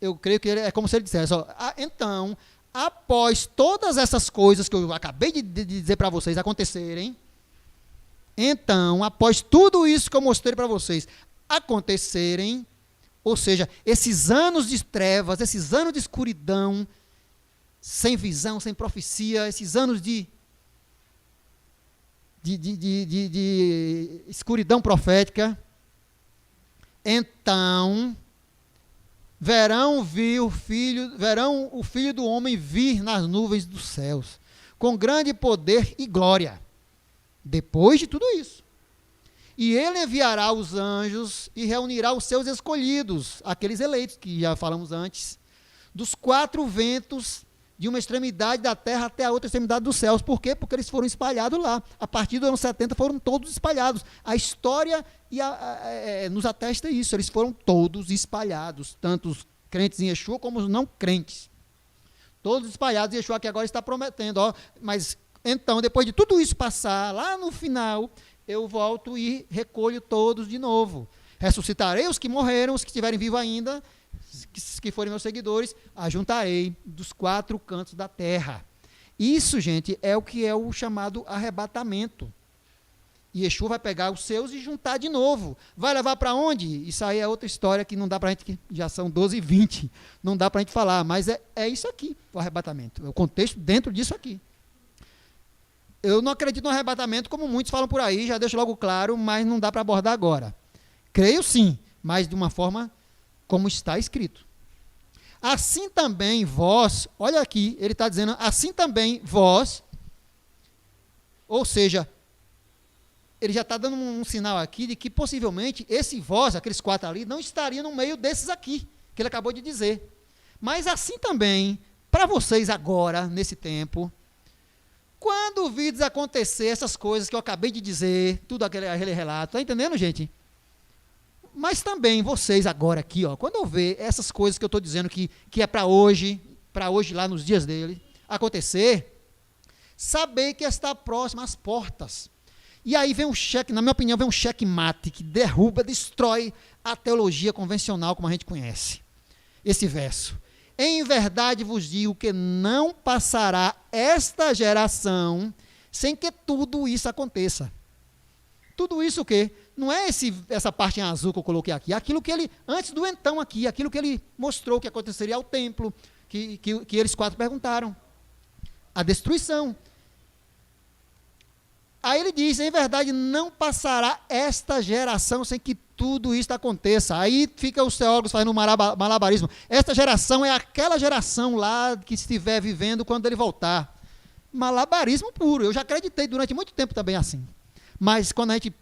eu creio que é como se ele dissesse, então, após todas essas coisas que eu acabei de dizer para vocês acontecerem, então, após tudo isso que eu mostrei para vocês acontecerem, ou seja, esses anos de trevas, esses anos de escuridão, sem visão, sem profecia, esses anos de escuridão profética, então verão o Filho do Homem vir nas nuvens dos céus, com grande poder e glória, depois de tudo isso. E ele enviará os anjos e reunirá os seus escolhidos, aqueles eleitos que já falamos antes, dos quatro ventos, de uma extremidade da terra até a outra extremidade dos céus. Por quê? Porque eles foram espalhados lá. A partir do ano 70 foram todos espalhados. A história nos atesta isso. Eles foram todos espalhados, tanto os crentes em Yeshua como os não crentes. Todos espalhados. Yeshua aqui agora está prometendo. Mas então, depois de tudo isso passar, lá no final, eu volto e recolho todos de novo. Ressuscitarei os que morreram, os que estiverem vivos ainda, que forem meus seguidores, ajuntarei dos quatro cantos da terra. Isso, gente, é o que é o chamado arrebatamento. E Yeshua vai pegar os seus e juntar de novo. Vai levar para onde? Isso aí é outra história que não dá para a gente, já são 12h20, não dá para a gente falar, mas é isso aqui, o arrebatamento. É o contexto dentro disso aqui. Eu não acredito no arrebatamento, como muitos falam por aí, já deixo logo claro, mas não dá para abordar agora. Creio sim, mas de uma forma como está escrito. Assim também vós, olha aqui, ele está dizendo, assim também vós, ou seja, ele já está dando um sinal aqui de que possivelmente esse vós, aqueles quatro ali, não estaria no meio desses aqui, que ele acabou de dizer. Mas assim também, para vocês agora, nesse tempo, quando vides acontecer essas coisas que eu acabei de dizer, tudo aquele relato, está entendendo, gente? Mas também vocês agora aqui, quando eu ver essas coisas que eu estou dizendo que é para hoje lá nos dias dele, acontecer, saber que está próximo às portas. E aí vem um cheque, na minha opinião, vem um checkmate que derruba, destrói a teologia convencional como a gente conhece. Esse verso. Em verdade vos digo que não passará esta geração sem que tudo isso aconteça. Tudo isso o quê? Não é essa parte em azul que eu coloquei aqui, aquilo que ele, antes do então aqui, aquilo que ele mostrou que aconteceria ao templo, que eles quatro perguntaram. A destruição. Aí ele diz, em verdade, não passará esta geração sem que tudo isso aconteça. Aí fica os teólogos fazendo malabarismo. Esta geração é aquela geração lá que estiver vivendo quando ele voltar. Malabarismo puro. Eu já acreditei durante muito tempo também assim. Mas quando a gente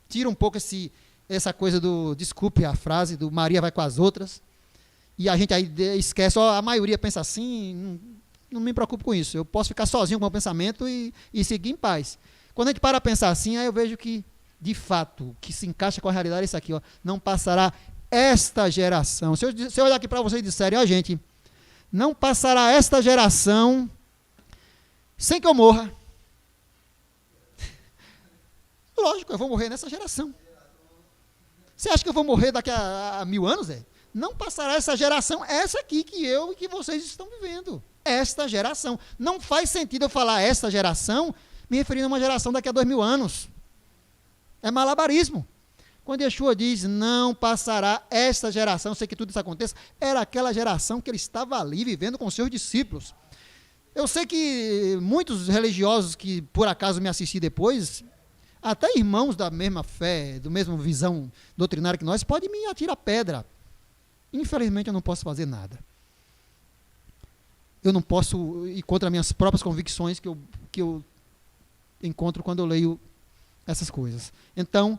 tira um pouco essa coisa do, desculpe a frase, do Maria vai com as outras, e a gente aí esquece, a maioria pensa assim, não me preocupo com isso. Eu posso ficar sozinho com o meu pensamento e seguir em paz. Quando a gente para pensar assim, aí eu vejo que, de fato, o que se encaixa com a realidade é isso aqui, não passará esta geração. Se eu olhar aqui para vocês e disserem, gente, não passará esta geração sem que eu morra. Lógico, eu vou morrer nessa geração. Você acha que eu vou morrer daqui a 1000 anos? Não passará essa geração, essa aqui que eu e que vocês estão vivendo. Esta geração. Não faz sentido eu falar esta geração, me referindo a uma geração daqui a 2000 anos. É malabarismo. Quando Yeshua diz, não passará esta geração, sei que tudo isso aconteça, era aquela geração que ele estava ali vivendo com seus discípulos. Eu sei que muitos religiosos que por acaso me assistiram depois, até irmãos da mesma fé, da mesma visão doutrinária que nós, podem me atirar pedra. Infelizmente eu não posso fazer nada. Eu não posso ir contra as minhas próprias convicções que eu encontro quando eu leio essas coisas. Então,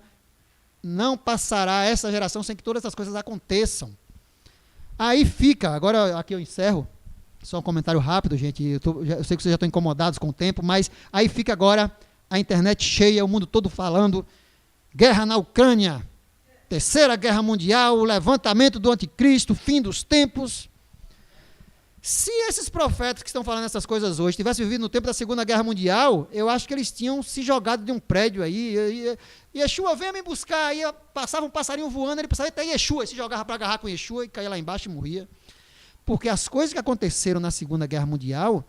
não passará essa geração sem que todas essas coisas aconteçam. Aí fica, agora aqui eu encerro, só um comentário rápido, gente, eu sei que vocês já estão incomodados com o tempo, mas aí fica agora a internet cheia, o mundo todo falando, guerra na Ucrânia, Terceira Guerra Mundial, o levantamento do anticristo, fim dos tempos. Se esses profetas que estão falando essas coisas hoje tivessem vivido no tempo da Segunda Guerra Mundial, eu acho que eles tinham se jogado de um prédio aí, e Yeshua, venha me buscar, aí passava um passarinho voando, ele pensava, eita, Yeshua, e se jogava para agarrar com Yeshua, e caía lá embaixo e morria. Porque as coisas que aconteceram na Segunda Guerra Mundial,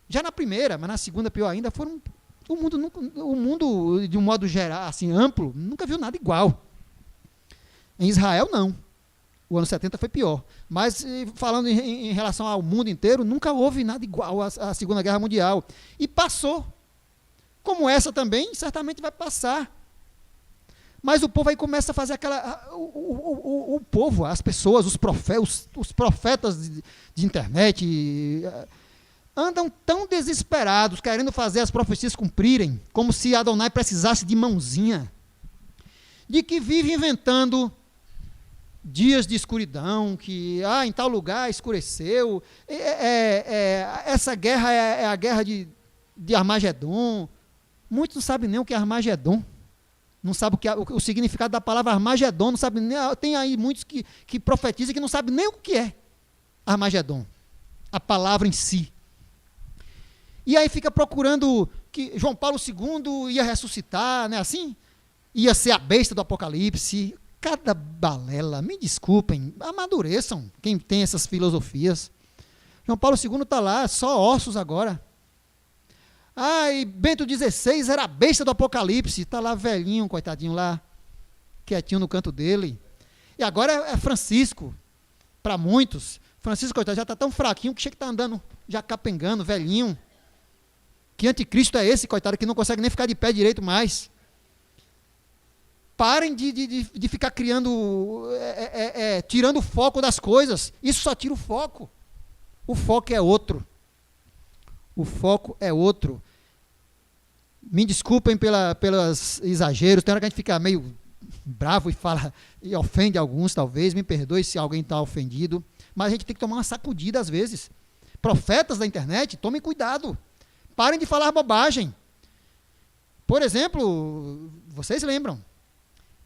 já na primeira, mas na segunda pior ainda, foram, o mundo de um modo geral, assim, amplo, nunca viu nada igual. Em Israel, não. O ano 70 foi pior. Mas, falando em relação ao mundo inteiro, nunca houve nada igual à Segunda Guerra Mundial. E passou. Como essa também, certamente vai passar. Mas o povo aí começa a fazer aquela... O povo, as pessoas, os profetas de internet, andam tão desesperados, querendo fazer as profecias cumprirem, como se Adonai precisasse de mãozinha, de que vive inventando dias de escuridão, que em tal lugar escureceu, essa guerra é a guerra de Armagedon. Muitos não sabem nem o que é Armagedon, não sabem o significado da palavra Armagedon, não sabem nem, tem aí muitos que profetizam que não sabem nem o que é Armagedon, a palavra em si. E aí fica procurando que João Paulo II ia ressuscitar, não é assim? Ia ser a besta do Apocalipse. Cada balela, me desculpem, amadureçam quem tem essas filosofias. João Paulo II está lá, só ossos agora. E Bento XVI era a besta do Apocalipse, está lá velhinho, coitadinho lá, quietinho no canto dele. E agora é Francisco, para muitos. Francisco, coitado, já está tão fraquinho que chega que está andando, já capengando, velhinho. Que anticristo é esse, coitado, que não consegue nem ficar de pé direito mais? Parem de ficar criando, tirando o foco das coisas. Isso só tira o foco. O foco é outro. O foco é outro. Me desculpem pelos exageros. Tem hora que a gente fica meio bravo e fala, e ofende alguns, talvez. Me perdoe se alguém está ofendido. Mas a gente tem que tomar uma sacudida às vezes. Profetas da internet, tomem cuidado. Parem de falar bobagem. Por exemplo, vocês lembram?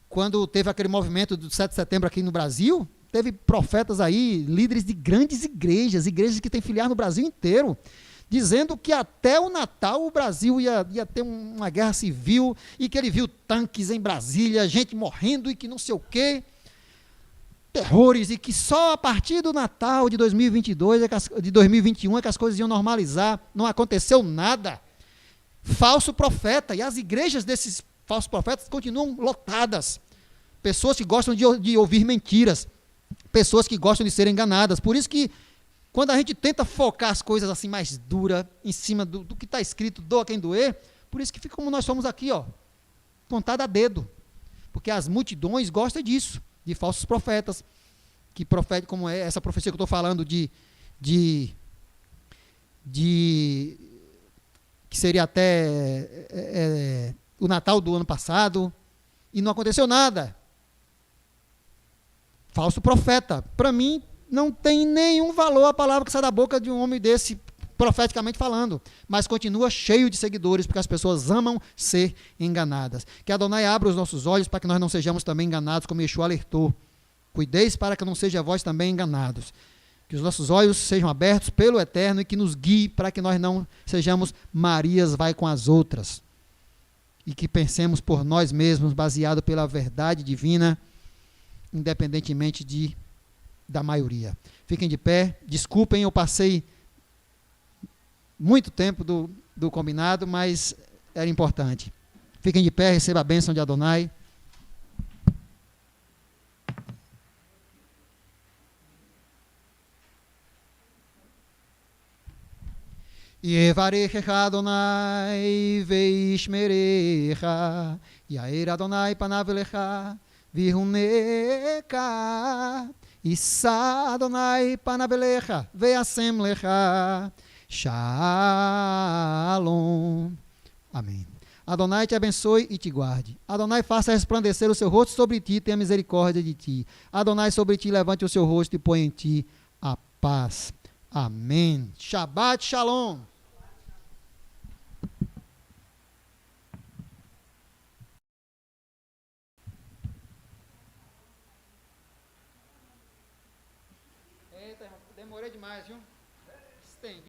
Quando teve aquele movimento do 7 de setembro aqui no Brasil, teve profetas aí, líderes de grandes igrejas que têm filiar no Brasil inteiro, dizendo que até o Natal o Brasil ia ter uma guerra civil, e que ele viu tanques em Brasília, gente morrendo e que não sei o quê, terrores, e que só a partir do Natal de 2022, de 2021 é que as coisas iam normalizar. Não aconteceu nada. Falso profeta, e as igrejas desses falsos profetas continuam lotadas. Pessoas que gostam de ouvir mentiras, pessoas que gostam de ser enganadas. Por isso que, quando a gente tenta focar as coisas assim mais duras, em cima do que está escrito, doa quem doer, por isso que fica como nós somos aqui, contado a dedo. porque as multidões gostam disso, de falsos profetas, que profetam, como é essa profecia que eu estou falando de que seria até o Natal do ano passado, e não aconteceu nada. Falso profeta. Para mim, não tem nenhum valor a palavra que sai da boca de um homem desse, profeticamente falando, mas continua cheio de seguidores, porque as pessoas amam ser enganadas. Que Adonai abra os nossos olhos para que nós não sejamos também enganados, como Yeshua alertou. Cuideis para que não seja vós também enganados. Que os nossos olhos sejam abertos pelo Eterno e que nos guie para que nós não sejamos Marias vai com as outras. E que pensemos por nós mesmos, baseado pela verdade divina, independentemente da maioria. Fiquem de pé. Desculpem, eu passei muito tempo do combinado, mas era importante. Fiquem de pé, receba a bênção de Adonai. Yevarechecha Adonai veishmerecha, Yair Adonai panav elecha vihuneka, Issa Adonai panav elecha veasem lecha, Shalom. Amém. Adonai te abençoe e te guarde. Adonai faça resplandecer o seu rosto sobre ti e tenha misericórdia de ti. Adonai sobre ti levante o seu rosto e ponha em ti a paz. Amém. Shabbat Shalom. Eita, demorei demais, viu? Estendi.